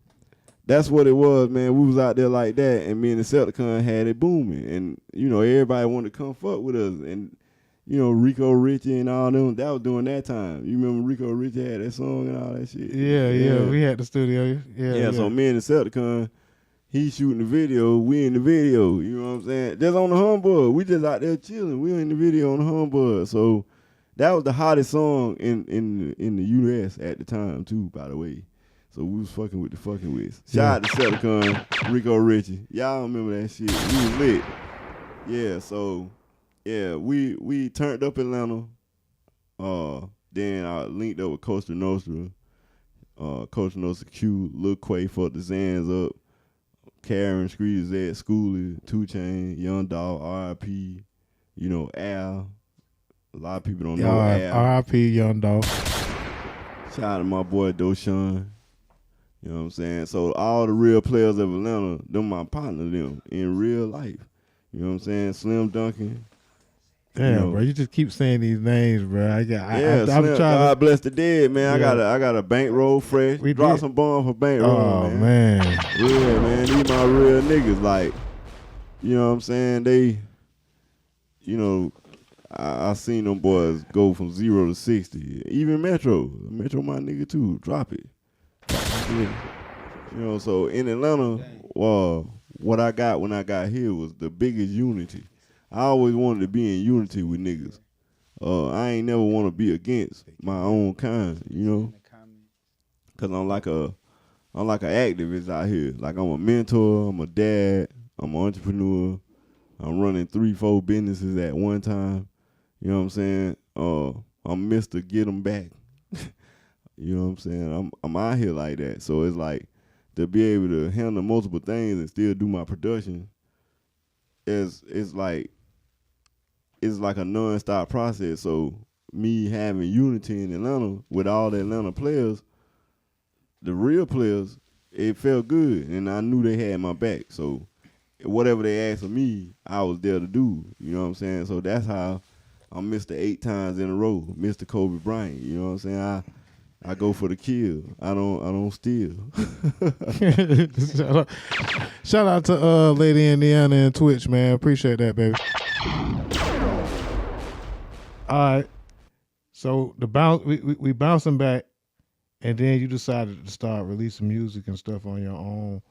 that's what it was, man. We was out there like that, and me and the Celticon had it booming, and you know everybody wanted to come fuck with us, and you know Rico Richie and all them. That was during that time. You remember Rico Richie had that song and all that shit. Yeah. We had the studio. Yeah. So me and the Celticon, he shooting the video, we in the video. You know what I'm saying? Just on the humbug. We just out there chilling. We in the video on the humbug. So that was the hottest song in the U.S. at the time too. By the way. So we was fucking with the fucking Wiz. Shout out to Celticon, Rico Richie. Y'all remember that shit. We was lit. Yeah, so yeah, we turned up Atlanta. Then I linked up with Costa Nostra. Costa Nostra Q, Lil Quay fucked the Zans up. Karen, Screedy Z, Schoolie, 2 Chainz, Young Dog, R.I.P. You know, Al. A lot of people don't know Al. R.I.P. Young Dog. Shout out to my boy Doshan. You know what I'm saying? So all the real players of Atlanta, them my partner, them in real life. You know what I'm saying? Slim Duncan. Damn, bro, you just keep saying these names, bro. I'm Slim, trying God bless the dead, man. Yeah. I got a bankroll fresh. We Drop did. some bomb for bankroll, Oh man. man. Yeah, man. These my real niggas. Like, you know what I'm saying? They, you know, I seen them boys go from 0 to 60. Even Metro my nigga too. Drop it. Yeah. You know, so in Atlanta, what I got when I got here was the biggest unity. I always wanted to be in unity with niggas. I ain't never want to be against my own kind, you know, cause I'm like an activist out here. Like I'm a mentor, I'm a dad, I'm an entrepreneur. I'm running 3-4 businesses at one time. You know what I'm saying? I'm Mr. Get 'em back. You know what I'm saying? I'm out here like that. So it's like to be able to handle multiple things and still do my production it's like a non-stop process. So me having unity in Atlanta with all the Atlanta players, the real players, it felt good, and I knew they had my back. So whatever they asked of me, I was there to do. You know what I'm saying? So that's how I'm Mr. 8 times in a row, Mr. Kobe Bryant. You know what I'm saying? I go for the kill. I don't steal. Shout out to Lady Indiana and Twitch, man. Appreciate that, baby. All right. So we bouncing back, and then you decided to start releasing music and stuff on your own.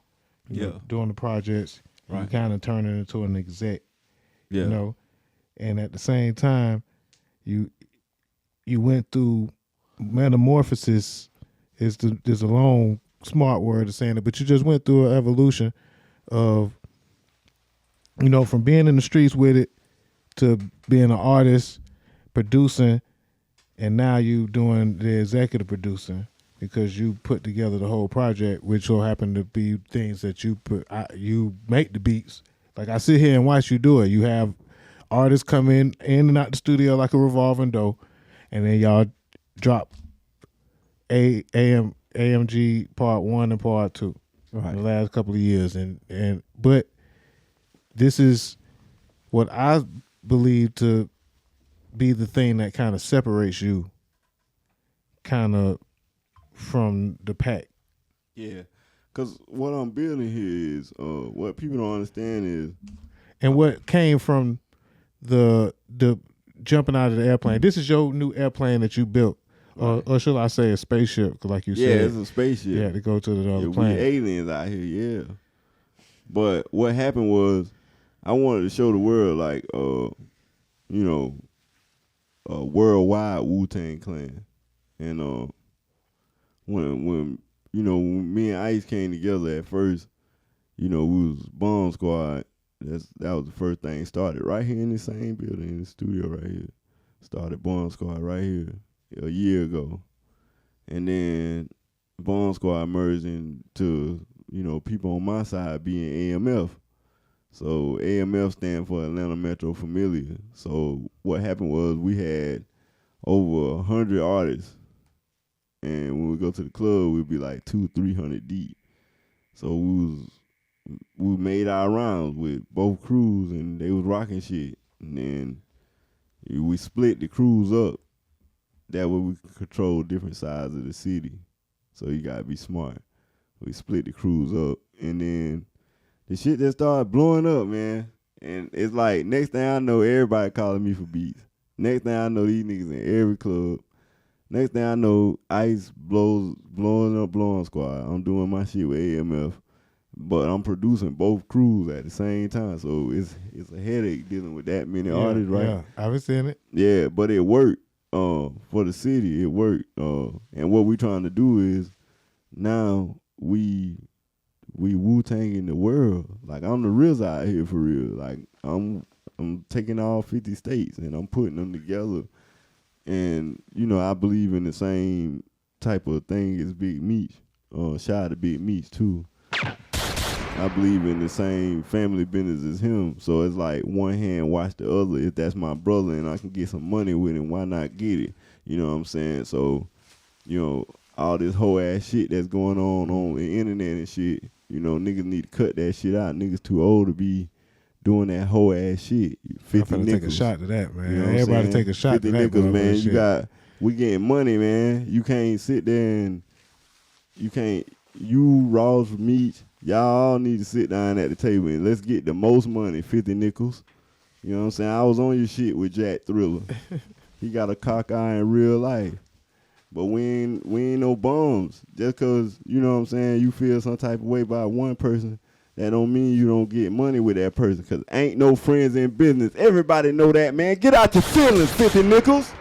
You know, doing the projects. Right. You kind of turning into an exec. Yeah. You know, and at the same time, you went through metamorphosis. Is a long smart word of saying it, but you just went through an evolution of, you know, from being in the streets with it to being an artist, producing, and now you doing the executive producing because you put together the whole project, which will happen to be things that you you make the beats. Like I sit here and watch you do it. You have artists come in and out the studio like a revolving door, and then y'all drop AMG Part 1 and Part 2. the last couple of years, but this is what I believe to be the thing that kind of separates you kind of from the pack. Yeah, because what I'm building here is what people don't understand is, and what came from the jumping out of the airplane. This is your new airplane that you built, or should I say a spaceship? Because like you said, yeah, it's a spaceship. Yeah, to go to the other we planet. aliens out here, yeah. But what happened was, I wanted to show the world like, a worldwide Wu-Tang Clan, and when me and Ice came together at first, we was Bomb Squad. That was the first thing started right here in the same building, in the studio right here. Started Bomb Squad right here a year ago. And then Bomb Squad merged into, people on my side being AMF. So AMF stand for Atlanta Metro Familia. So what happened was we had over 100 artists. And when we go to the club, we'd be like 200-300 deep. So we made our rounds with both crews, and they was rocking shit. And then we split the crews up. That way we could control different sides of the city. So you gotta be smart. We split the crews up, and then the shit just started blowing up, man. And it's like, next thing I know, everybody calling me for beats. Next thing I know, these niggas in every club. Next thing I know, Ice blowing up Blowing Squad. I'm doing my shit with AMF. But I'm producing both crews at the same time, so it's a headache dealing with that many artists, right? Yeah, I was seeing it. Yeah, but it worked for the city. It worked, and what we trying to do is now we Wu-Tang in the world. Like, I'm the RZA out here for real. Like, I'm taking all 50 states and I'm putting them together, and I believe in the same type of thing as Big Meech. Shout out to Big Meech too. I believe in the same family business as him. So it's like one hand wash the other. If that's my brother and I can get some money with him, why not get it? You know what I'm saying? So, all this whole ass shit that's going on the internet and shit, niggas need to cut that shit out. Niggas too old to be doing that whole ass shit. 50 I'm finna nickels. take a shot to that, man. You know what Everybody I'm take a shot 50 to that. nickels, man. Shit. We getting money, man. You can't sit there and you, Ross, Meech, y'all all need to sit down at the table and let's get the most money, 50 nickels. You know what I'm saying? I was on your shit with Jack Thriller. He got a cock eye in real life. But we ain't no bums. Just because, you know what I'm saying, you feel some type of way about one person, that don't mean you don't get money with that person, because ain't no friends in business. Everybody know that, man. Get out your feelings, 50 nickels.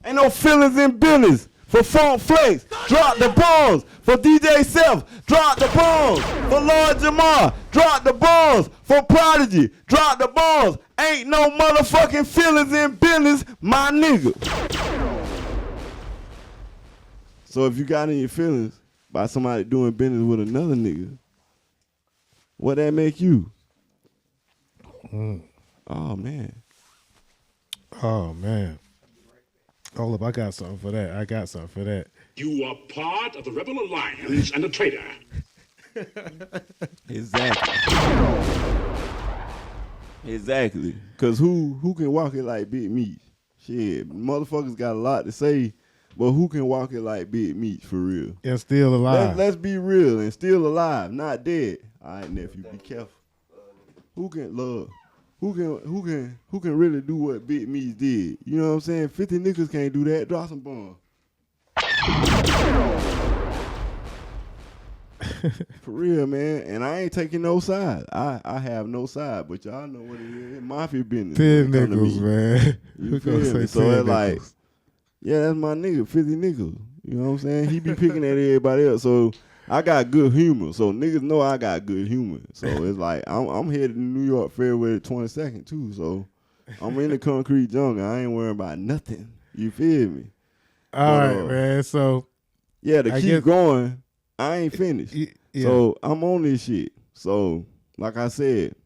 Ain't no feelings in business. For Funk Flex, drop the balls. For DJ Self, drop the balls. For Lord Jamar, drop the balls. For Prodigy, drop the balls. Ain't no motherfucking feelings in business, my nigga. So if you got in your feelings by somebody doing business with another nigga, what that make you? Oh, man. Oh, man. Hold up, I got something for that. You are part of the Rebel Alliance and a traitor. Exactly. Because who can walk it like Big Meech? Shit, motherfuckers got a lot to say, but who can walk it like Big Meech for real? And still alive. Let's be real, and still alive, not dead. All right, nephew, be careful. Who can love? Who can really do what Big Meech did? You know what I'm saying? 50 niggas can't do that. Drop some bombs. For real, man. And I ain't taking no side. I have no side, but y'all know what it is. Mafia business. 10 nickels, man. You feel me? So it's like, yeah, that's my nigga, 50 nickels. You know what I'm saying? He be picking at everybody else. So I got good humor. So niggas know I got good humor. So it's like, I'm headed to New York February 22nd too. So I'm in the concrete jungle. I ain't worrying about nothing. You feel me? All right, man. So yeah, to keep going, I ain't finished. Yeah. So I'm on this shit. So like I said,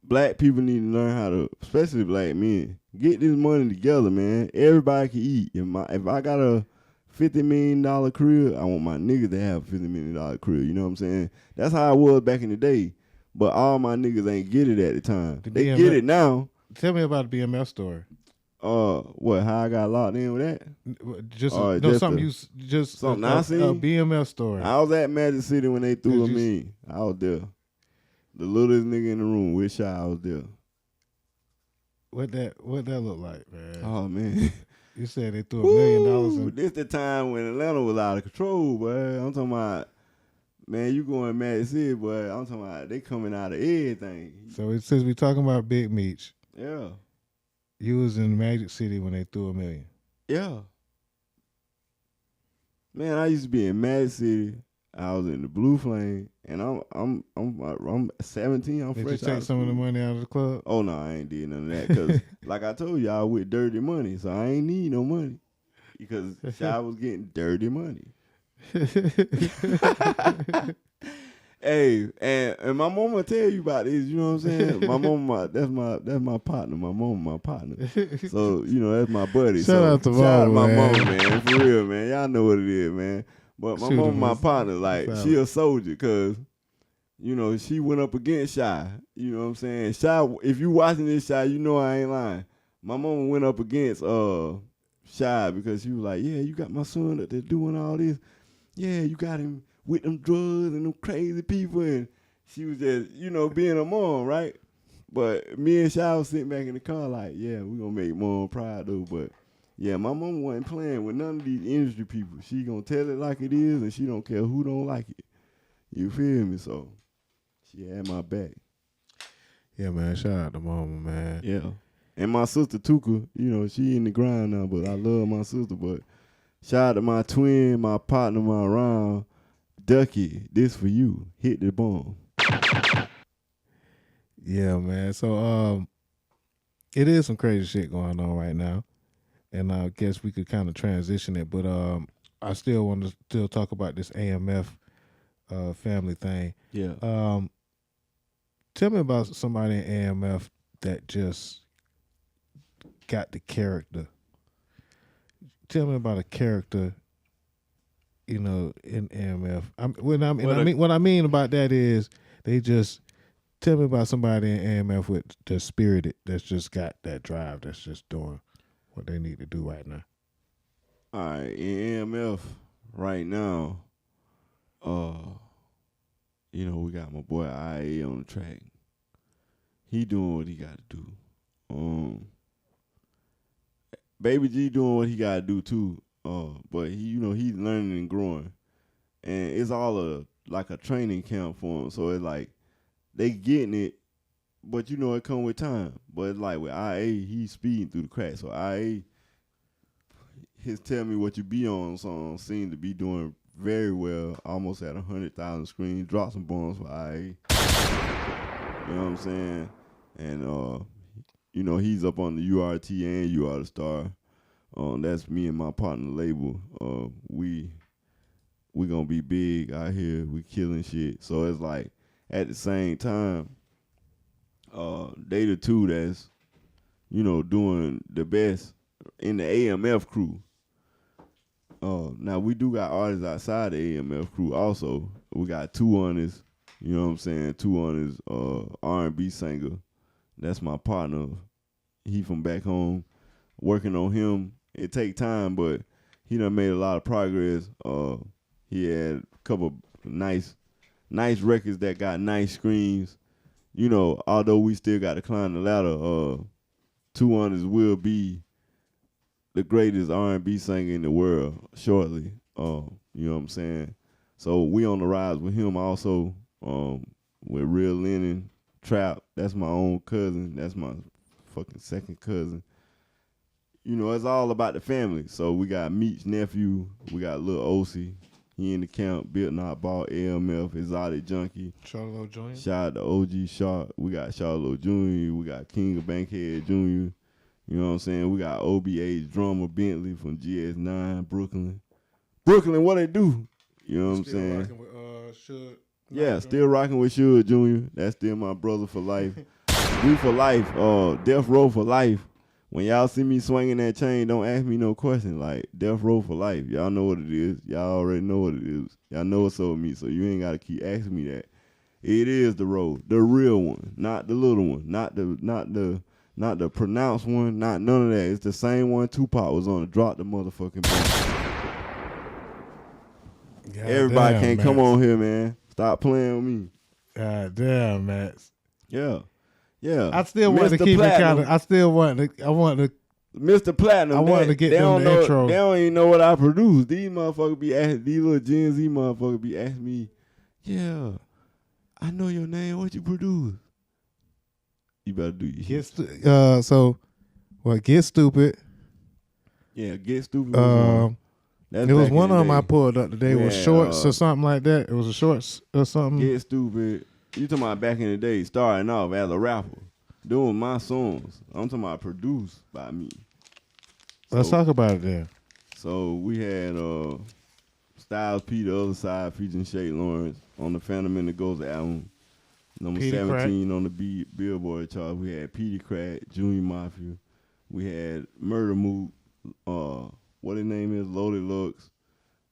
black people need to learn how to, especially black men, get this money together, man. Everybody can eat. If I got a $50 million career, I want my niggas to have a $50 million career. You know what I'm saying? That's how it was back in the day. But all my niggas ain't get it at the time. They get it now. Tell me about the BMF story. What? How I got locked in with that? Just something I seen. A BMF story. I was at Magic City when they threw him in. I was there. The littlest nigga in the room with Shy. I was there. What that look like, man? Oh man. You said they threw $1 million in. This the time when Atlanta was out of control, boy. I'm talking about, man, you going Magic City, boy. I'm talking about they coming out of everything. So since we talking about Big Meech, yeah, you was in Magic City when they threw $1 million. Yeah. Man, I used to be in Magic City. I was in the Blue Flame, and I'm 17. I'm fresh. Did you take some of the money out of the club? Oh no, I ain't did none of that. Cause like I told you, I was with dirty money, so I ain't need no money because I was getting dirty money. Hey, and my mama tell you about this. You know what I'm saying? My mama, that's my partner. My mama, my partner. So you know that's my buddy. Shout out to my mama, man. For real, man. Y'all know what it is, man. But my mama, my partner, like she a soldier, cause you know she went up against Shy. You know what I'm saying? Shy, if you watching this, Shy, you know I ain't lying. My mama went up against Shy because she was like, yeah, you got my son that they're doing all this. Yeah, you got him with them drugs and them crazy people, and she was just, you know, being a mom, right? But me and Shy was sitting back in the car like, yeah, we gonna make mom proud though, but. Yeah, my mama wasn't playing with none of these industry people. She gonna tell it like it is, and she don't care who don't like it. You feel me? So she had my back. Yeah, man. Shout out to mama, man. Yeah. And my sister Tuka, you know, she in the grind now, but I love my sister. But shout out to my twin, my partner, my round, Ducky. This for you. Hit the bomb. Yeah, man. So it is some crazy shit going on right now. And I guess we could kind of transition it, but I still want to talk about this AMF family thing. Yeah. Tell me about somebody in AMF that just got the character. Tell me about a character, you know, in AMF. What I mean about that is they just tell me about somebody in AMF with the spirited that's just got that drive that's just doing what they need to do right now. All right, in AMF right now, you know, we got my boy IA on the track. He doing what he got to do. Baby G doing what he got to do too. But he, you know, he's learning and growing, and it's all like a training camp for him. So it's like they getting it. But, you know, it come with time. But it's like with IA, he's speeding through the cracks. So IA, his Tell Me What You Be On song seemed to be doing very well. Almost at 100,000 screens. Drop some bombs for IA. You know what I'm saying? And, you know, he's up on the URT and You Are The Star. That's me and my partner label. We gonna be big out here. We killing shit. So it's like, at the same time, they the two that's, you know, doing the best in the AMF crew. Now we do got artists outside the AMF crew also. We got two on this, you know what I'm saying, two on this R&B singer. That's my partner. He from back home. Working on him, it take time, but he done made a lot of progress. He had a couple nice records that got nice screens. You know, although we still got to climb the ladder, 200s will be the greatest R&B singer in the world shortly. You know what I'm saying? So we on the rise with him also, with Real Lennon, Trap. That's my own cousin. That's my fucking second cousin. You know, it's all about the family. So we got Meech's nephew. We got Lil Osi. He in the camp, Built Not Bought, AMF, Exotic Junkie. Charlo Jr. Shout out to OG Sharp. We got Charlo Jr. We got King of Bankhead Jr. You know what I'm saying? We got OBH drummer Bentley from GS9, Brooklyn. Brooklyn, what they do? You know what I'm saying? Rocking with, Suge. Yeah, still rocking with Suge Jr. That's still my brother for life. We for life. Death Row for life. When y'all see me swinging that chain, don't ask me no question. Like, death row for life. Y'all know what it is. Y'all already know what it is. Y'all know what's up with me, so you ain't got to keep asking me that. It is the road, the real one, not the little one, not the pronounced one, not none of that. It's the same one Tupac was on. Drop the motherfucking bomb. Everybody can't come on here, man. Stop playing with me. God damn, Max. Yeah. Yeah. I still want to keep it kind of. I want to. Mr. Platinum. I wanted to get them the intro. They don't even know what I produce. These motherfuckers be asking, these little Gen Z motherfuckers be asking me, yeah, I know your name. What you produce? You better do your shit. Get Stupid. Yeah, Get Stupid. It was one of them I pulled up today. Was Shorts or something like that. It was a Shorts or something. Get Stupid. You talking about back in the day, starting off as a rapper, doing my songs. I'm talking about produced by me. Let's talk about it then. So we had Styles P, The Other Side, featuring Shay Lawrence on the Phantom and the Ghost album. Number Petey 17 Crack. On the Billboard chart. We had Petey Crack, Junior Mafia. We had Murder Moot, what his name is, Loaded Lux.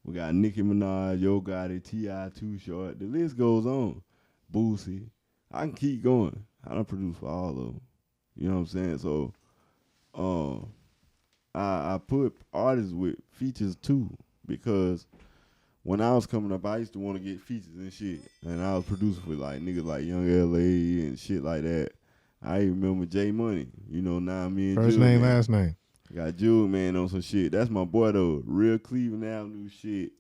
We got Nicki Minaj, Yo Gotti, T.I. Too Short. The list goes on. Boosie. I can keep going. I done produced for all of them. You know what I'm saying? So, I put artists with features too, because when I was coming up, I used to want to get features and shit, and I was producing for like niggas like Young L.A. and shit like that. I even remember J Money. You know, now me and first Jug, name, man. last name. Got Jug, man, on some shit. That's my boy though. Real Cleveland Avenue shit.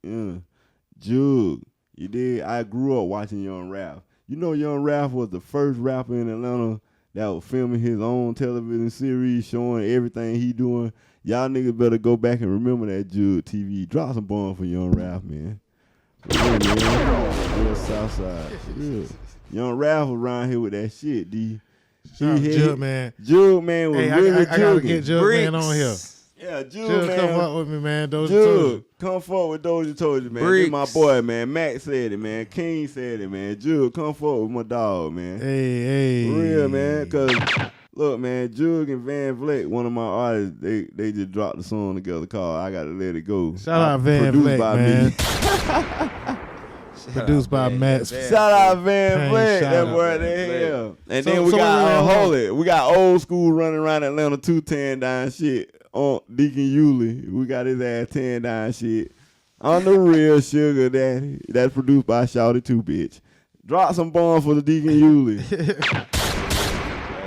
Jug. You did. I grew up watching Young Ralph. You know, Young Ralph was the first rapper in Atlanta that was filming his own television series, showing everything he doing. Y'all niggas better go back and remember that Jug TV. Drop some bombs for Young Ralph, man. Yeah, man. Real Southside. Real. Young Ralph was around here with that shit, D. Jug man. Jug man was really I gotta get Jug man on here. Yeah, Jug man. Come up with me, man. Jug, come forward with DozhaToldya, man. This my boy, man. Max said it, man. King said it, man. Jug, come forward with my dog, man. Hey. For real, man. Cause look, man, Jug and Van Vleck, one of my artists, they just dropped the song together called I Gotta Let It Go. Shout out Van Vleck, man. Produced by Max. Shout out Van Vleck. That boy the hell. And then we got Holy. We got old school running around Atlanta 210 down shit. On Deacon Yulee. We got his ass 10 down shit. On the real Sugar Daddy. That's produced by Shawty too, bitch. Drop some bombs for the Deacon Yulee.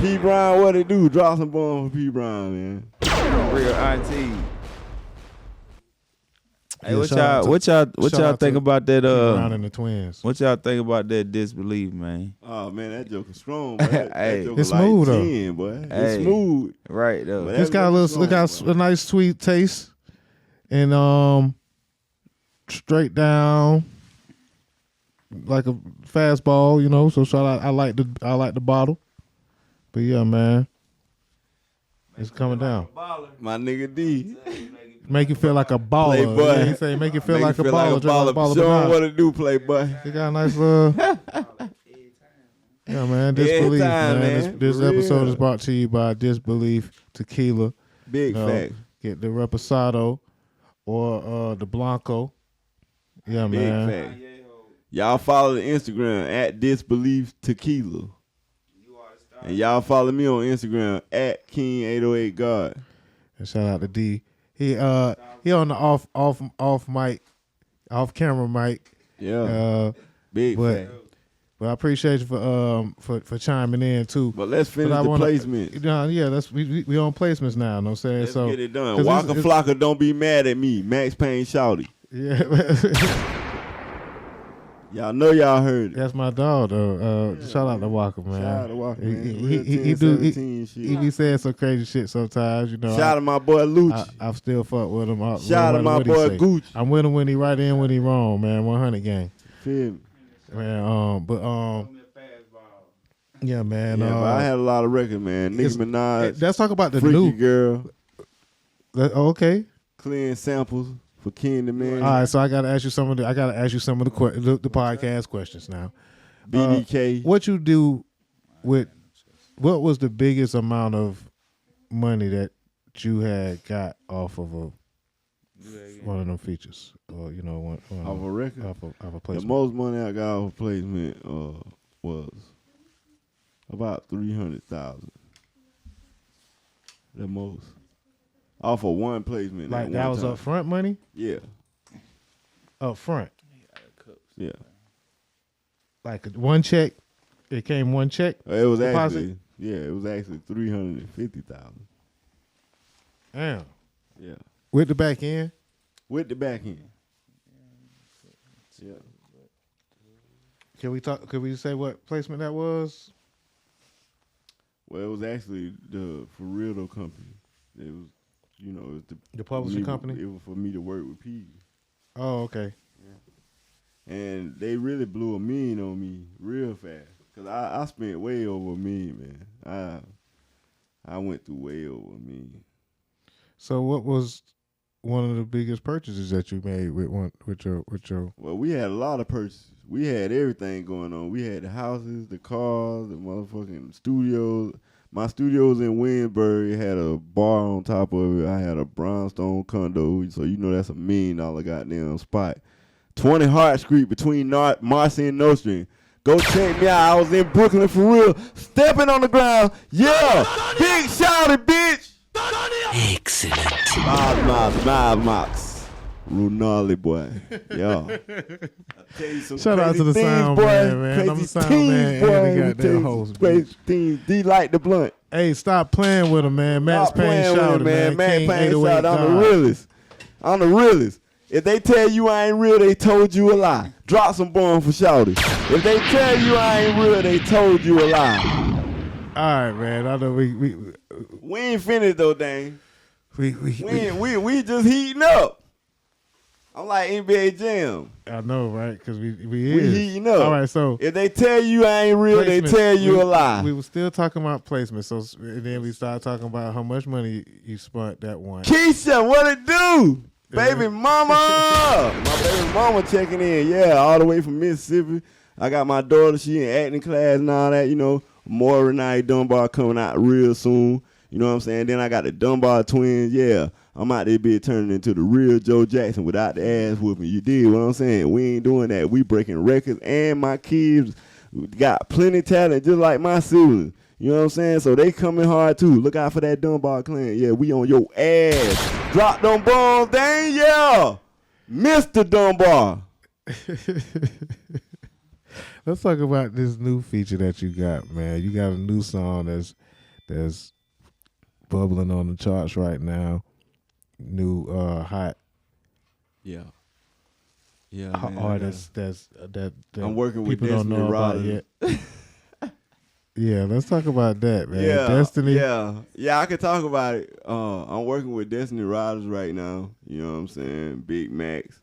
P. Brown, what it do? Drop some bombs for P. Brown, man. Real auntie. Hey, what y'all think about that? Brown and the Twins. What y'all think about that Disbelief, man? Oh man, that joke is strong. Boy. That joke it's like smooth 10, boy. It's smooth, right though. It's got a nice sweet taste, and straight down like a fastball, you know. So shout out. I like the bottle, but yeah, man, it's coming down. My nigga D. Make you feel like a baller. Playboy. Yeah, he say make you feel like a baller. Show him what to do, Playboy. He got a nice yeah, man. Disbelief, man. This episode is brought to you by Disbelief Tequila. Big fact. Get the Reposado or the Blanco. Yeah, Big man. fact. Y'all follow the Instagram at Disbelief Tequila. And y'all follow me on Instagram at King808God. And shout out to D. He on the off camera mic. Yeah. Big fact. But I appreciate you for chiming in too. But let's finish the placement. Yeah, we on placements now. You know what I'm saying? Let's get it done. Waka Flocka, don't be mad at me. Max Payne Shawty. Yeah. Y'all know y'all heard it. That's my dog though. Shout out to Walker, man. Shout out to Walker, man. He be saying some crazy shit sometimes, you know. Shout out to my boy Lucci. I still fuck with him. Shout out to my boy Gucci. I'm with him when he right in, when he wrong, man. 100 gang. Feel me? Man, yeah, man. Yeah, but I had a lot of records, man. Nicki Minaj. Let's talk about the Freaky new Girl. Okay. Clean Samples for King the Man. All right, so I gotta ask you some of the the podcast questions now. BDK. What you do with? What was the biggest amount of money that you had got off of one of them features, or one Off a record? off a The placement? most money I got off a placement was about 300,000. The most off of one placement. Like at that one was time. up front money? Yeah, Up front. yeah. Like one check. It came one check. It was deposit? it was actually 350,000. Damn. Yeah, With the back end. with the back end. Yeah. Can we talk? Could we say what placement that was? Well, it was actually the For Real Though company. It was, it was The publishing me- company? It was for me to work with P. Oh, okay. And they really blew a million on me real fast. Cause I spent way over $1 million, man. I went through way over $1 million. So what was one of the biggest purchases that you made with your Well, we had a lot of purchases. We had everything going on. We had the houses, the cars, the motherfucking studios. My studios in Williamsburg had a bar on top of it. I had a brownstone condo, so that's $1 million goddamn spot. 20 Hart Street between Marcy and Nostrand. Go check me out. I was in Brooklyn for real. Stepping on the ground. Yeah. Big shouty, bitch. Excellent. Max. Ronaldo, boy. Yeah. Shout out to the sound man. I'm the sound man and the goddamn host. Crazy things. D like the blunt. Hey, stop playing with him, man. Max Payne Shawty, man. Max King Payne 808 Shawty. I'm God. the realest. I'm the realest. If they tell you I ain't real, they told you a lie. Drop some bombs for Shawty. If they tell you I ain't real, they told you a lie. All right, man. I know We ain't finished though, Dane. we We just heating up. I'm like NBA Jam. I know, right? Because we We is. heating up. All right, so If they tell you I ain't real, they placement. tell you a lie. We were still talking about placement, so and then we started talking about how much money you spent that one. Keisha, what it do? Baby mama. My baby mama checking in. Yeah, all the way from Mississippi. I got my daughter, she in acting class and all that, Maury and I Dunbar coming out real soon. You know what I'm saying? Then I got the Dunbar twins. Yeah, I'm out there bitch turning into the real Joe Jackson without the ass whooping. You did what I'm saying? We ain't doing that. We breaking records, and my kids got plenty talent just like my siblings. You know what I'm saying? So they coming hard too. Look out for that Dunbar clan. Yeah, we on your ass. Drop them bombs, dang yeah. Mr. Dunbar. Let's talk about this new feature that you got, man. You got a new song that's bubbling on the charts right now. New hot Yeah. Yeah. artist that I'm working with people don't Destiny know about Riley. yet. Yeah, let's talk about that, man. Yeah, Destiny. Yeah, I can talk about it. I'm working with Destiny Riders right now. You know what I'm saying? Big Max.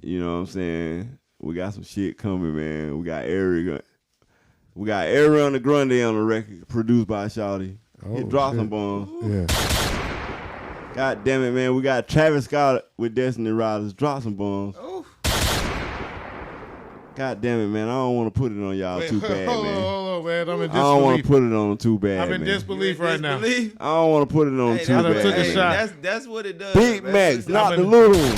You know what I'm saying? We got some shit coming, man. We got Ariana Grande on the record, produced by Shawty. He dropped some bombs. Yeah. God damn it, man. We got Travis Scott with Destiny Riders. Drop some bombs. God damn it, man. I don't want to put it on y'all too bad, hold man. on, man. I'm in I don't want to disbelief. put it on them too bad, I'm in man. disbelief right now. I don't want to put it on them too I done bad. took a man. shot. That's what it does. Big man. Max, It's not the in- little one.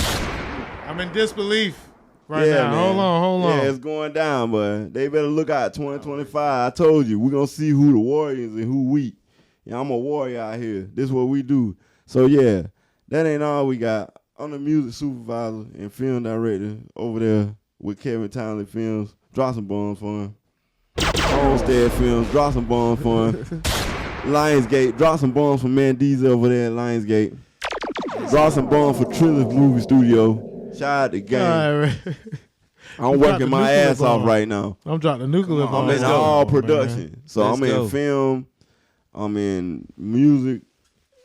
I'm in disbelief right Yeah, now. man. Hold on. Yeah, it's going down, but they better look out 2025. I told you, we're going to see who the warriors and who weak. Yeah, I'm a warrior out here. This is what we do. So, yeah, that ain't all we got. I'm the music supervisor and film director over there with Kevin Townley Films. Drop some bombs for him. Homestead Films, drop some bombs for him. Lionsgate, drop some bombs for Mandiza over there at Lionsgate. Drop some bombs for Trillis Movie Studio. Shout out to Gang. All right, man. I'm working my ass off right now. I'm dropping the nuclear bomb. I'm in all production. So Let's I'm in go. film, I'm in music,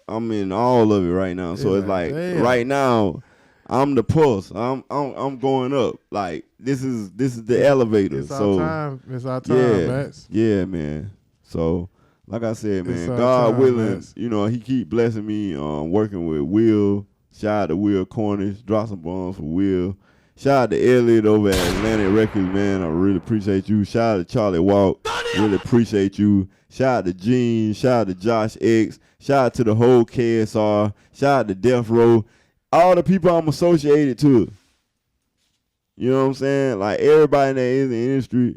I'm in all of it right now. So Yeah, it's like damn. right now, I'm the pulse. I'm going up. Like this is the elevator. It's so our time. It's our time, yeah, Max. yeah, man. So like I said, It's man, our God time, willing, Max. he keep blessing me. Working with Will. Shout out to Will Cornish. Drop some bombs for Will. Shout out to Elliot over at Atlantic Records, man. I really appreciate you. Shout out to Charlie Walk. Really appreciate you. Shout out to Gene. Shout out to Josh X. Shout out to the whole KSR. Shout out to Death Row. All the people I'm associated to. You know what I'm saying? Like everybody that is in the industry,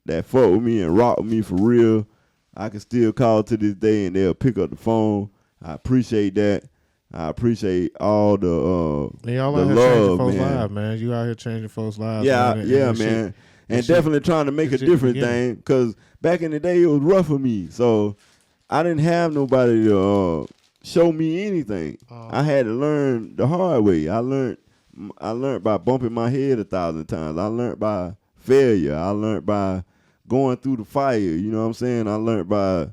that fuck with me and rock with me for real. I can still call to this day and they'll pick up the phone. I appreciate that. I appreciate all the y'all the out here love, changing folks' man. lives, man. You out here changing folks' lives. Yeah, man. Man. And definitely trying to make a different thing, because back in the day it was rough for me. So I didn't have nobody to show me anything. I had to learn the hard way. I learned by bumping my head 1,000 times. I learned by failure. I learned by going through the fire. You know what I'm saying? I learned by,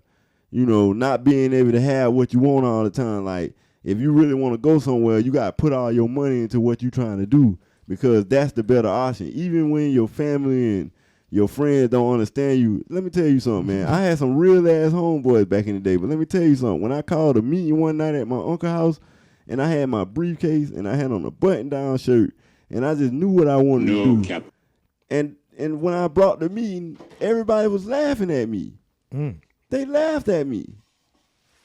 not being able to have what you want all the time. Like, if you really want to go somewhere, you got to put all your money into what you're trying to do, because that's the better option. Even when your family and your friends don't understand you. Let me tell you something, man. I had some real ass homeboys back in the day, but let me tell you something. When I called a meeting one night at my uncle's house, and I had my briefcase and I had on a button-down shirt, and I just knew what I wanted to do. And when I brought the meeting, everybody was laughing at me. They laughed at me.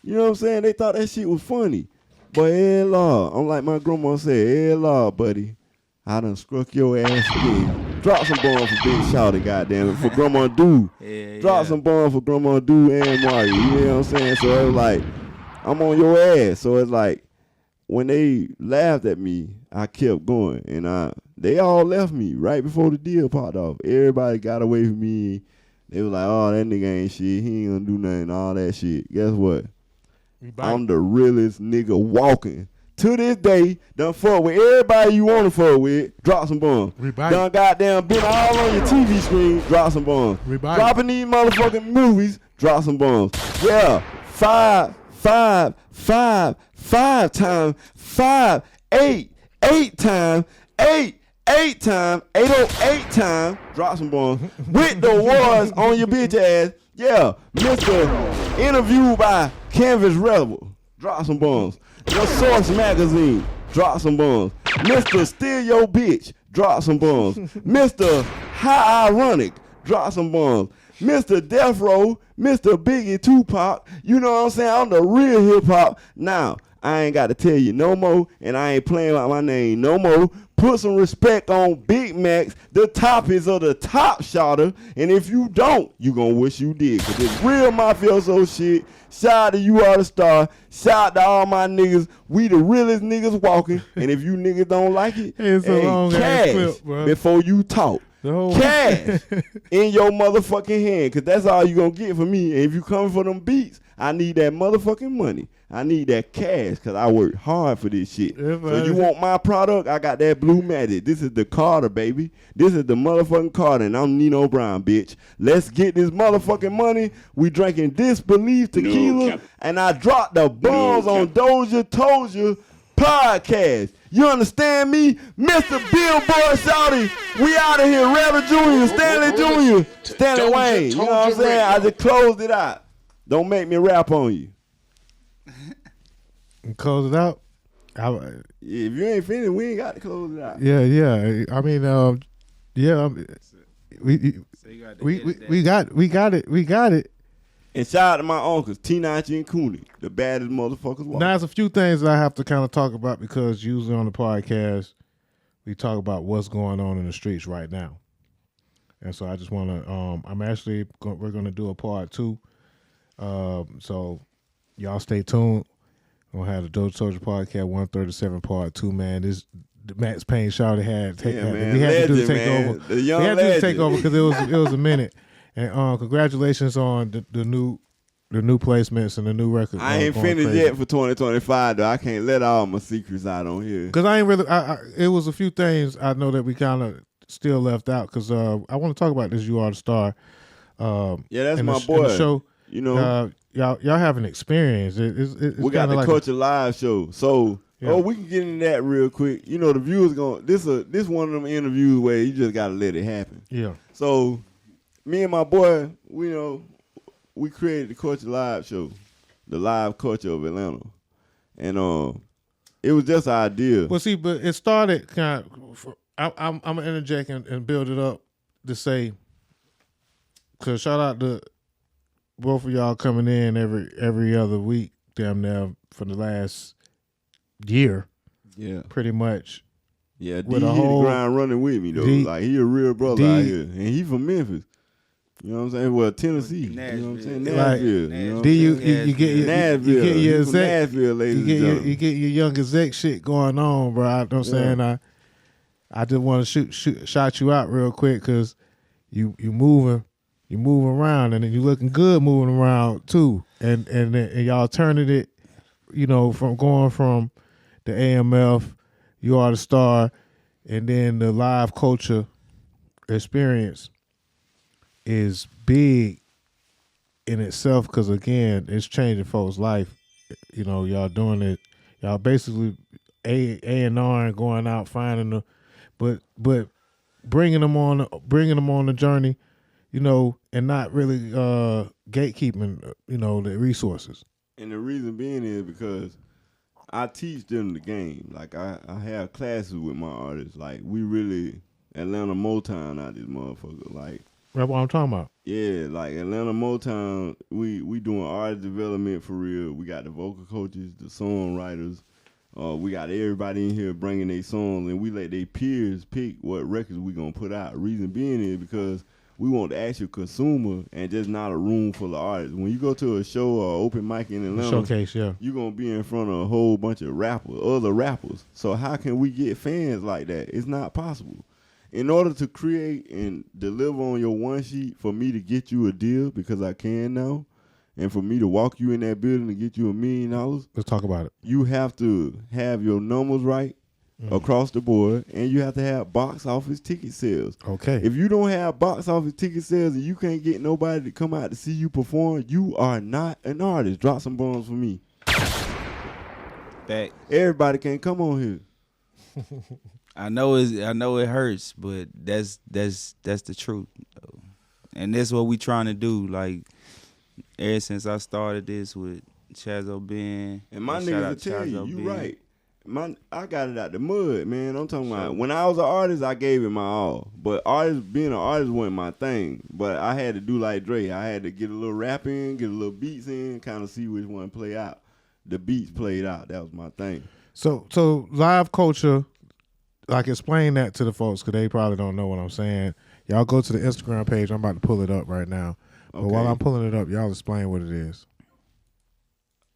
You know what I'm saying? They thought that shit was funny. But hell law, I'm like my grandma said, hell law, buddy. I done struck your ass again. Drop some bombs for Big Shawty, goddamn it, for Grandma Do. Drop some bombs for Grandma Do and Mario. You know what I'm saying? So it was like, I'm on your ass. So it's like, when they laughed at me, I kept going. And they all left me right before the deal popped off. Everybody got away from me. They was like, oh, that nigga ain't shit. He ain't gonna do nothing, all that shit. Guess what? I'm the realest nigga walking. To this day, done fuck with everybody you want to fuck with. Drop some bombs. Done goddamn been all on your TV screen. Drop some bombs. Dropping these motherfucking movies. Drop some bombs. Yeah, 5 times, 5, 8 times, 8 times, 808 times. Drop some bombs. With the awards on your bitch ass. Yeah, Mr. Interviewed by Canvas Rebel. Drop some bombs. Your Source Magazine. Drop some bombs. Mr. Steal Your Bitch. Drop some bombs. Mr. How Ironic. Drop some bombs. Mr. Death Row. Mr. Biggie Tupac. You know what I'm saying? I'm the real hip hop. Now, I ain't got to tell you no more, and I ain't playing with my name no more. Put some respect on Big Max, the toppest of the top shotter. And if you don't, you gonna wish you did. Cause it's real mafioso shit. Shout out to You Are the Star. Shout out to all my niggas. We the realest niggas walking. And if you niggas don't like it, it's a long cash clip, bro. Before you talk. Cash in your motherfucking hand. Cause that's all you gonna get from me. And if you coming for them beats, I need that motherfucking money. I need that cash because I work hard for this shit. So you want my product? I got that Blue Magic. This is the Carter, baby. This is the motherfucking Carter, and I'm Nino Brown, bitch. Let's get this motherfucking money. We drinking Disbelief tequila, and I dropped the bombs on DozhaToldya Podcast. You understand me? Mr. Billboard Shawty. We out of here. Rabbit Jr., Stanley Jr., Stanley Wayne. You know what I'm saying? I just closed it out. Don't make me rap on you. And close it out. If you ain't finished, we ain't got to close it out. Yeah. I mean, we got it. And shout out to my uncles, T-Nachi and Cooney, the baddest motherfuckers walking. Now, there's a few things that I have to kind of talk about because usually on the podcast, we talk about what's going on in the streets right now. And so I just want to, we're going to do a part 2. So y'all stay tuned. We're going to have the DozhaToldya Podcast 137 part 2, man. This Max Payne Shawty had we had to do the takeover. We had to do the takeover because it was a minute. And congratulations on the new placements and the new record. I ain't finished yet for 2025 though. I can't let all my secrets out on here. Because I ain't really. It was a few things I know that we kind of still left out. Because I want to talk about this. You Are the Star. Yeah, that's my boy. The show. You know, y'all have an experience. It's we got the like Culture Live show. So we can get into that real quick. You know, the viewers going. This one of them interviews where you just gotta let it happen. Yeah. So me and my boy, we created the Culture Live show, the live culture of Atlanta, and it was just an idea. Well, see, but it started kind of. I'm gonna interject and build it up to say, Cause shout out to both of y'all coming in every other week, damn near for the last year. Yeah. Pretty much. Yeah, D With hit a the whole ground running with me though. D- Like he a real brother D- out here, and he from Memphis. You know what I'm saying? Well, Tennessee. You know what I'm saying? Nashville. Like, Nashville. You know what D, I'm you saying? get your Nashville. you get your He from exec, Nashville, ladies and gentlemen. you get your young exec shit going on, bro. You know what I'm saying? I just want to shout you out real quick because you moving around and you looking good moving around too, and y'all turning it, you know, from going from the AMF, You Are the Star, and then the live culture experience is big in itself because again, it's changing folks' life. You know, y'all doing it. Y'all basically A&R and going out finding the, but bringing them on the journey, you know, and not really gatekeeping, you know, the resources. And the reason being is because I teach them the game. Like I have classes with my artists. Like we really Atlanta Motown out this motherfucker. Like That's what I'm talking about. yeah, like Atlanta Motown, we doing artist development for real. We got the vocal coaches, the songwriters. We got everybody in here bringing their songs, and we let their peers pick what records we gonna put out. Reason being is because we want the actual consumer and just not a room full of artists. When you go to a show or open mic in Atlanta, Showcase, yeah, you're gonna be in front of a whole bunch of other rappers. So how can we get fans like that? It's not possible. In order to create and deliver on your one sheet, for me to get you a deal, because I can now, and for me to walk you in that building and get you $1 million, let's talk about it. you have to have your numbers right across the board, and you have to have box office ticket sales. Okay. If you don't have box office ticket sales and you can't get nobody to come out to see you perform, you are not an artist. Drop some bombs for me. Back. Everybody can't come on here. I know it hurts, but that's the truth. And that's what we trying to do. Like ever since I started this with Chazo Ben. And my shout niggas will out tell you, Chazo you Ben. right. I got it out the mud, man. I'm talking about when I was an artist, I gave it my all. But being an artist wasn't my thing. But I had to do like Dre. I had to get a little rap in, get a little beats in, kind of see which one play out. The beats played out. That was my thing. So live culture, like explain that to the folks because they probably don't know what I'm saying. Y'all go to the Instagram page. I'm about to pull it up right now. But while I'm pulling it up, y'all explain what it is.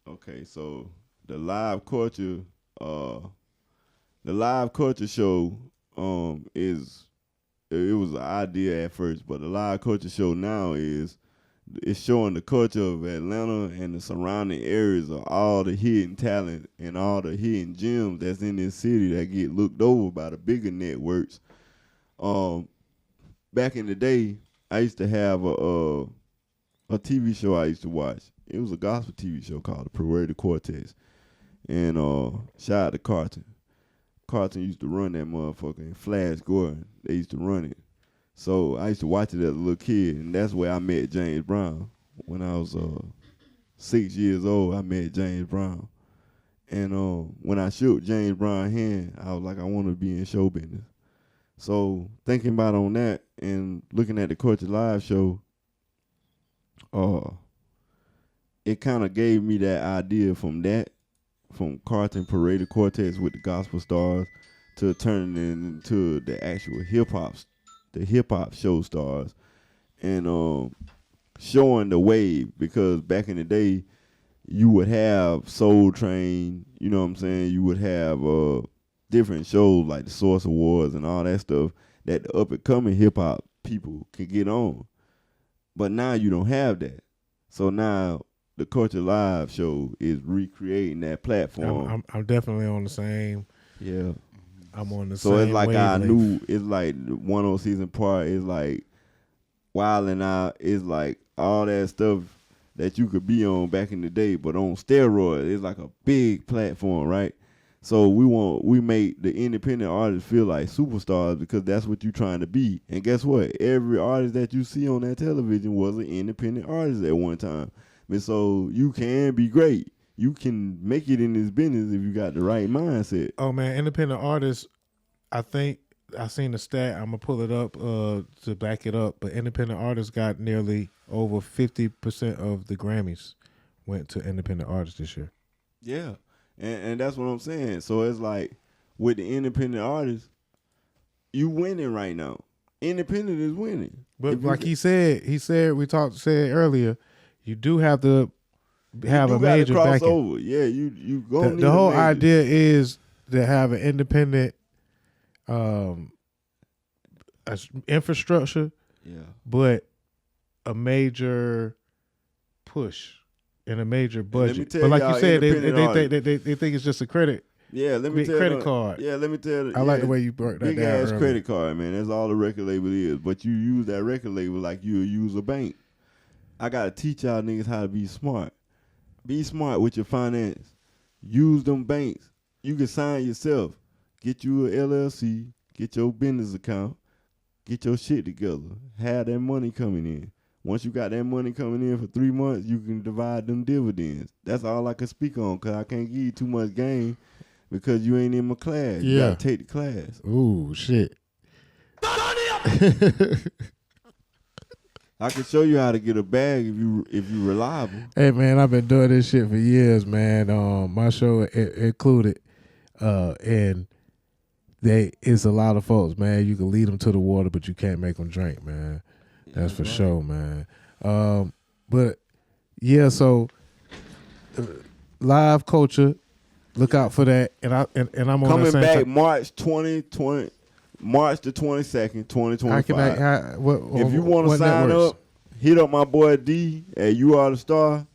Okay, so the live culture show it was an idea at first, but the live culture show now it's showing the culture of Atlanta and the surrounding areas of all the hidden talent and all the hidden gems that's in this city that get looked over by the bigger networks. Back in the day, I used to have a TV show I used to watch. It was a gospel TV show called The Parade Quartets. And shout out to Carlton. Carlton used to run that motherfucker, and Flash Gordon, they used to run it. So I used to watch it as a little kid, and that's where I met James Brown. When I was 6 years old, I met James Brown. And when I shook James Brown's hand, I was like, I want to be in show business. So thinking about on that and looking at the Culture Live show, it kind of gave me that idea from Carlton Parade Quartets with the gospel stars to turning it into the actual hip hop show stars, and showing the wave, because back in the day you would have Soul Train, you know what I'm saying? You would have different shows like the Source Awards and all that stuff that the up and coming hip hop people could get on. But now you don't have that. So now the Culture Live show is recreating that platform. I'm definitely on the same. Yeah. I'm on the so same. So it's like wavelength. I knew, it's like the 1 season part is like Wildin' Out, is like all that stuff that you could be on back in the day, but on steroids. It's like a big platform, right? So we make the independent artists feel like superstars because that's what you're trying to be. And guess what? Every artist that you see on that television was an independent artist at one time. And so you can be great. You can make it in this business if you got the right mindset. Oh man, independent artists, I think I seen the stat. I'm gonna pull it up to back it up. But independent artists got nearly over 50% of the Grammys went to independent artists this year. Yeah, and that's what I'm saying. So it's like with the independent artists, you winning right now. Independent is winning. But like he said said earlier, you do have to have a major backing. Crossover. Yeah, you go. The whole idea is to have an independent infrastructure, but a major push and a major budget. But like you said, they think it's just a credit. Yeah, let me tell you. Credit card. Yeah, let me tell you. I like the way you broke that down. Big ass credit card, man. That's all the record label is. But you use that record label like you use a bank. I gotta teach y'all niggas how to be smart. Be smart with your finance. Use them banks. You can sign yourself. Get you a LLC. Get your business account. Get your shit together. Have that money coming in. Once you got that money coming in for 3 months, you can divide them dividends. That's all I can speak on because I can't give you too much game because you ain't in my class. You gotta take the class. Ooh, shit. I can show you how to get a bag if you reliable. Hey man, I've been doing this shit for years, man. My show included, and it's a lot of folks, man. You can lead them to the water, but you can't make them drink, man. That's for sure, man. But yeah, so live culture, look out for that. And I'm on coming back March 2020. March the 22nd, 2025. If you want to sign up, hit up my boy D at You Are The Star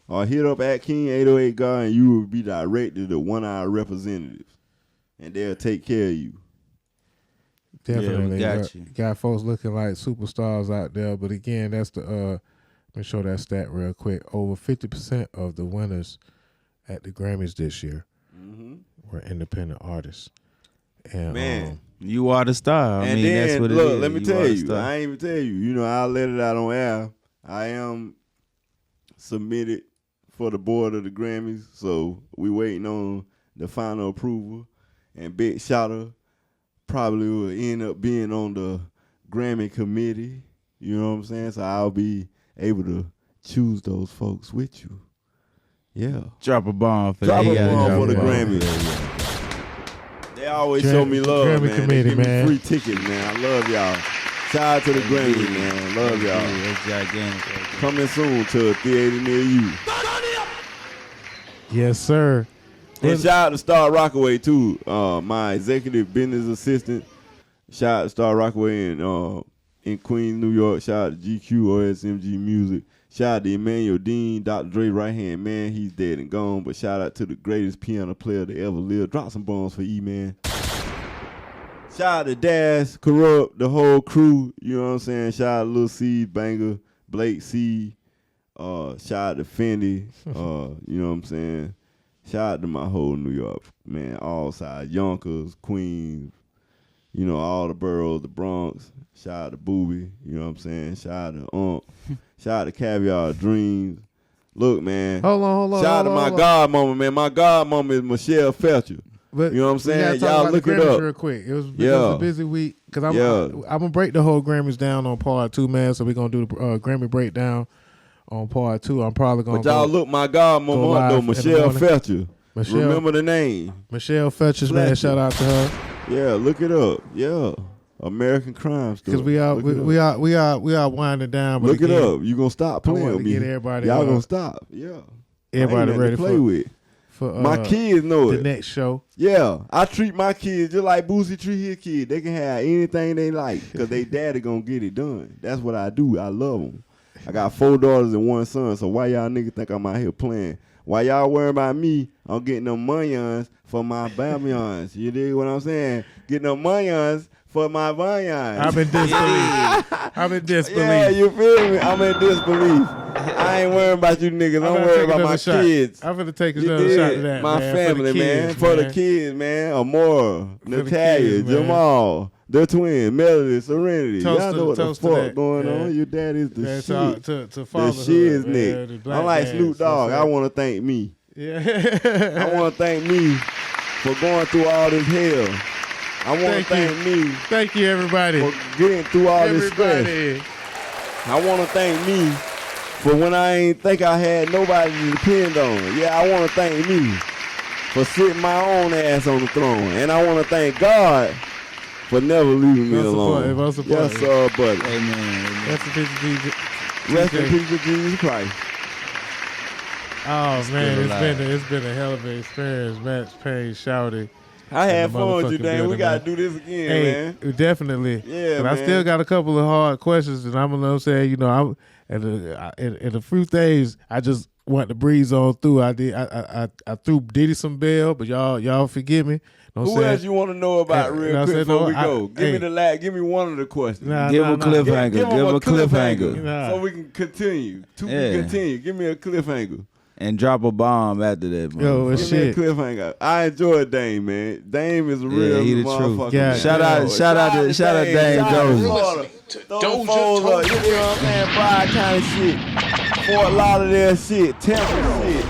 or hit up at King 808 God and you will be directed to one of our representatives. And they'll take care of you. Definitely. Yeah, got you. Got folks looking like superstars out there. But again, that's the let me show that stat real quick. Over 50% of the winners at the Grammys this year were independent artists. And man. You are the star. I mean, then, that's what it look, is. let me tell you. I ain't even tell you. You know, I'll let it out on air. I am submitted for the board of the Grammys, so we waiting on the final approval. And Big Shawty probably will end up being on the Grammy committee. You know what I'm saying? So I'll be able to choose those folks with you. Yeah. Drop a bomb for Drop a bomb for the Grammys. They always show me love, Grammy man. Committee, They give man. me free tickets, man. I love y'all. Shout out to the Grammy, man. Love y'all. It's gigantic. Coming soon to a theater near you. yes, sir. And shout out to Star Rockaway, too. My executive business assistant. Shout out to Star Rockaway in Queens, New York. Shout out to GQ, OSMG Music. Shout out to Emmanuel Dean, Dr. Dre right-hand man. He's dead and gone. But shout out to the greatest piano player to ever live. Drop some bombs for E-Man. Shout out to Dash, Corrupt, the whole crew. You know what I'm saying? Shout out to Lil C, Banger, Blake C. Shout out to Fendi. You know what I'm saying? Shout out to my whole New York, man. All sides. Yonkers, Queens. You know, all the boroughs, the Bronx. Shout out to Booby. You know what I'm saying? Shout out to Shout out to Caviar Dreams. Look, man. Hold on. Shout out to my godmama, man. My godmama is Michelle Felcher. But you know what I'm saying? Y'all look it up. Real quick. It was a busy week. Because I'm going to break the whole Grammys down on part 2, man. So we're going to do the Grammy breakdown on part 2. I'm probably going to But y'all look my godmama up, though. Michelle Felcher. Remember the name. Michelle Felcher, man. Shout out to her. Yeah, look it up. Yeah. American Crime Story. Because we are winding down. But look it up. You gonna stop playing with me? Everybody, y'all gonna stop? Yeah. Everybody ready to play with? For my kids know the next show. Yeah, I treat my kids just like Boosie treat his kids. They can have anything they like because they daddy gonna get it done. That's what I do. I love them. I got 4 daughters and 1 son. So why y'all niggas think I'm out here playing? Why y'all worrying about me? I'm getting them monions for my bamyons. You dig what I'm saying? Getting them monions for my vanyons. I'm in disbelief. Yeah, you feel me? I'm in disbelief. I ain't worrying about you niggas. I'm worried about my kids. I'm gonna take another shot of that, my man. family, for the kids, man. Amora, Natalia, Jamal, their twins, Melody, Serenity. Y'all know what the fuck going on. Your dad is the shit. To the shiznick. I'm like Snoop Dogg. I want to thank me. Yeah. I want to thank me for going through all this hell. I want to thank me Thank you, everybody. for getting through all this stress. Everybody. I want to thank me for when I ain't think I had nobody to depend on. Yeah, I want to thank me for sitting my own ass on the throne. And I want to thank God for never leaving me alone. Yes, sir, buddy. Amen. Rest in peace, DJ. Rest in peace of Jesus Christ. Oh man, it's been a hell of an experience. Max Payne Shawty. I had fun with you, motherfucking Dan. We building, got to man. do this again, man. Definitely. Yeah, but I still got a couple of hard questions, and I'm gonna say, you know, I'm in a few days. I just want to breeze on through. I threw Diddy some bail, but y'all forgive me. Who else you want to know about real quick before we go? Give me one of the questions. Give a cliffhanger. Give a cliffhanger. So we can continue. Continue. Give me a cliffhanger. And drop a bomb after that, man. Yo, Give me a shit. cliffhanger. I enjoy Dame, man. Dame is a real he the motherfucker. truth. Yeah. Shout out Dame Doja. Doja. You know what I'm saying? Bride kind of shit. Fort Lauderdale shit. Temple shit.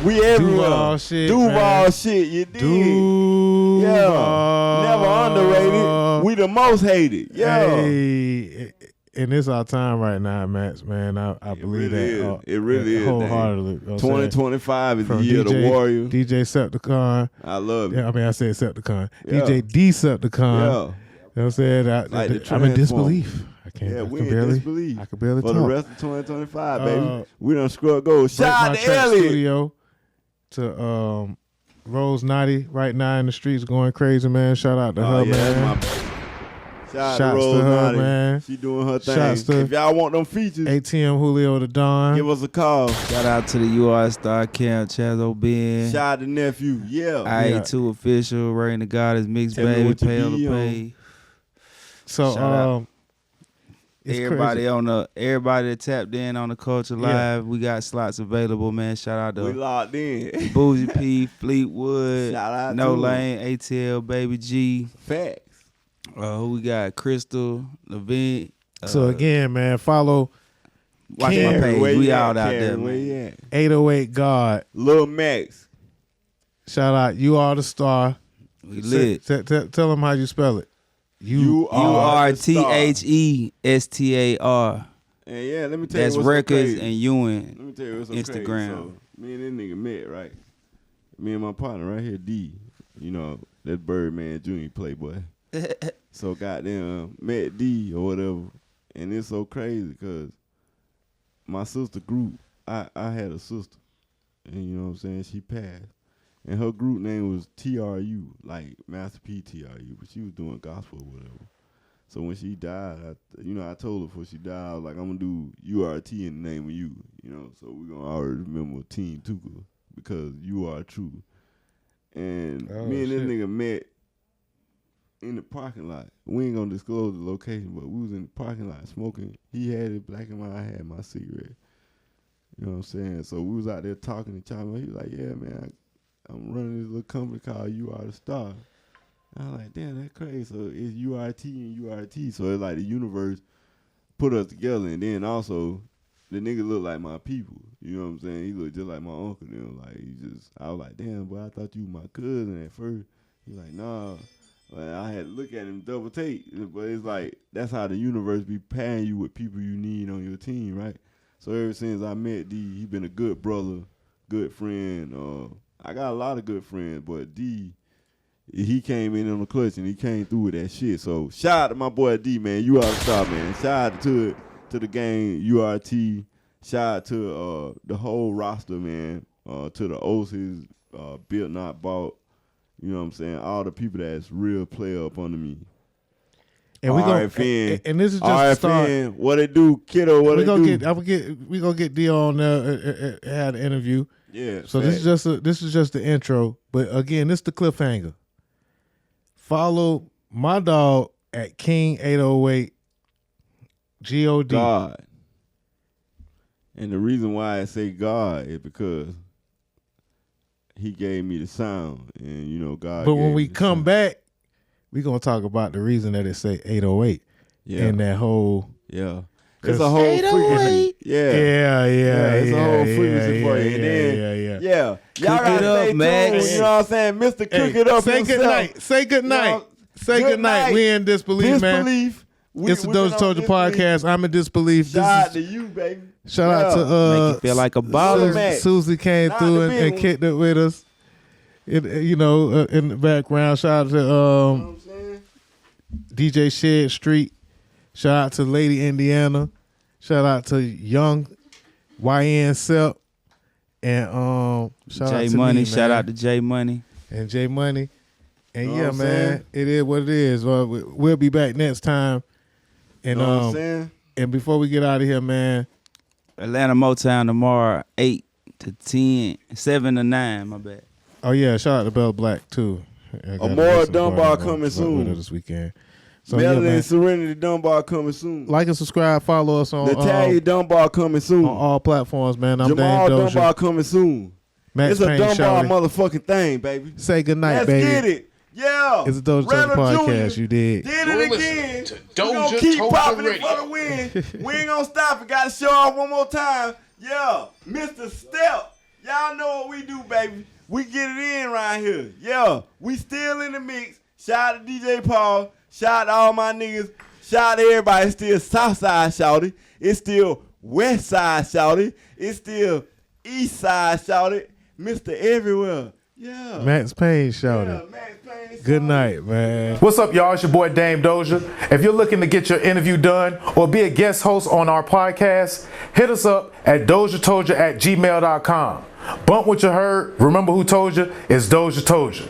We everywhere. Duval shit, Duval man. shit. You dig? Duval. Yeah. Never underrated. We the most hated. Yeah. Hey, and it's our time right now, Max, man. I believe really that. It really is. Wholeheartedly. You know what I'm saying? 2025 is From the year of the warrior. DJ Septicon. I love it. Yeah, I mean, I said Septicon. Yeah. DJ Decepticon. Yeah. You know what I'm saying? Like the I'm in Transformer. disbelief. I Yeah, can we in barely, disbelief. I can barely For talk. the rest of 2025, baby. Uh, We done scrub gold. Break Shout My out to Track Elliot. Studio to Rose Naughty right now in the streets going crazy, man. Shout out to her, man. Shout out Shouts to Rose to her, Naughty. man. She doing her thing. Shouts to If y'all want them features, ATM Julio the Don. give us a call. Shout out to the UR Star Camp, Chazo Ben. Shout out to nephew. Yeah. IA2 official, Rain the Goddess, Mixed Tell me Baby, what you Pale be to on. Pay. So Shout out. it's Everybody crazy. everybody that tapped in on the Culture Live, we got slots available, man. Shout out We to locked in. Bougie P, Fleetwood, Shout out No to Lane, ATL, Baby G. Facts. Who we got? Crystal, Levine. So again, man, follow Watch my Karen, page. Where We you out at, there, Karen? Where man. you at? 808 God. Lil Max. Shout out, you are the star. We lit. Tell them how you spell it. You are the star. URTHESTAR. And yeah, let me tell That's you what's records so crazy. and Ewan. Let me tell you what's so Instagram. crazy. So, me and this nigga met, right? Me and my partner right here, D. You know, that Birdman Jr. Playboy. So goddamn, met D or whatever. And it's so crazy because my sister group, I had a sister. And you know what I'm saying? She passed. And her group name was TRU, like Master P TRU. But she was doing gospel or whatever. So when she died, I told her before she died, I was like, I'm going to do URT in the name of you. You know, so we're going to always remember Team Tuka because you are true. And me and this nigga met in the parking lot. We ain't going to disclose the location, but we was in the parking lot smoking. He had it black and white. I had my cigarette. You know what I'm saying? So we was out there talking and chatting. He was like, yeah, man, I'm running this little company called You Are the Star. I was like, damn, that's crazy. So it's URT and URT. So it's like the universe put us together. And then also, the nigga look like my people. You know what I'm saying? He looked just like my uncle. Then like I was like, damn, boy, I thought you was my cousin at first. He like, nah. Like, I had to look at him double take. But it's like, that's how the universe be pairing you with people you need on your team, right? So ever since I met D, he been a good brother, good friend. I got a lot of good friends, but D, he came in on the clutch and he came through with that shit. So shout out to my boy D, man. You are the star, man. Shout out to the gang, URT. Shout out to the whole roster, man. To the OCs, Built Not Bought. You know what I'm saying? All the people that's real player up under me. And we RFN. and this is just RFN, the start. what it do, kiddo, what it do. We gonna get D on there. Had an interview. Yeah. So this is just the intro. But again, this is the cliffhanger. Follow my dog at King808 God. God. And the reason why I say God is because he gave me the sound, and you know God. But when gave we me the come sound. back, we gonna talk about the reason that it say 808 and that whole. Yeah. It's a whole frequency. Yeah. It's a whole frequency for you. And then, yeah. Y'all Cook it gotta up, stay Max. tuned. You know what I'm saying? Mr. Cook it up Say himself. good night. Say good night. Say good night. We in disbelief, man. It's the Doja Toldya Podcast. I'm in disbelief. Shout out to you, baby. Shout out to Make you feel like a baller. Susie came through and kicked it with us. In the background. Shout out to DJ Shed Street. Shout out to Lady Indiana. Shout out to Young YN Sep. And shout out to Money. me, Shout out to J Money. And J Money. And Know yeah, what I'm man, saying? it is what it is. We'll be back next time. And Know what I'm saying? and before we get out of here, man. Atlanta Motown tomorrow, 8 to 10, 7 to 9, my bad. Oh yeah, shout out to Bell Black too. Amora Dunbar coming soon this weekend. So Melanie man, and Serenity Dunbar coming soon. like and subscribe, follow us on Natalia Dunbar coming soon. on all platforms, man. I'm Jamal Dame Dunbar Doja. coming soon. Max It's a Payne Dunbar Shawty. motherfucking thing, baby. Say good night, Let's baby. get it. Yeah. It's a Doja Toldya Random Podcast. Jr. You did. Did You're it listening again. to We gonna Doja keep Toldya popping it Radio. for the win. We ain't gonna stop it. Gotta show off one more time. Yeah, Mr. Step. Y'all know what we do, baby. We get it in right here. Yeah, we still in the mix. Shout out to DJ Paul. Shout out to all my niggas. Shout out to everybody. It's still Southside Shawty. It's still Westside Shawty. It's still Eastside Shawty. Mr. Everywhere. Yeah. Max Payne Shawty. Yeah, Max Payne Good Shawty. night, man. What's up, y'all? It's your boy Dame Doja. If you're looking to get your interview done or be a guest host on our podcast, hit us up at DozhaToldya@gmail.com. Bump what you heard. Remember who told you? It's Doja Toldya.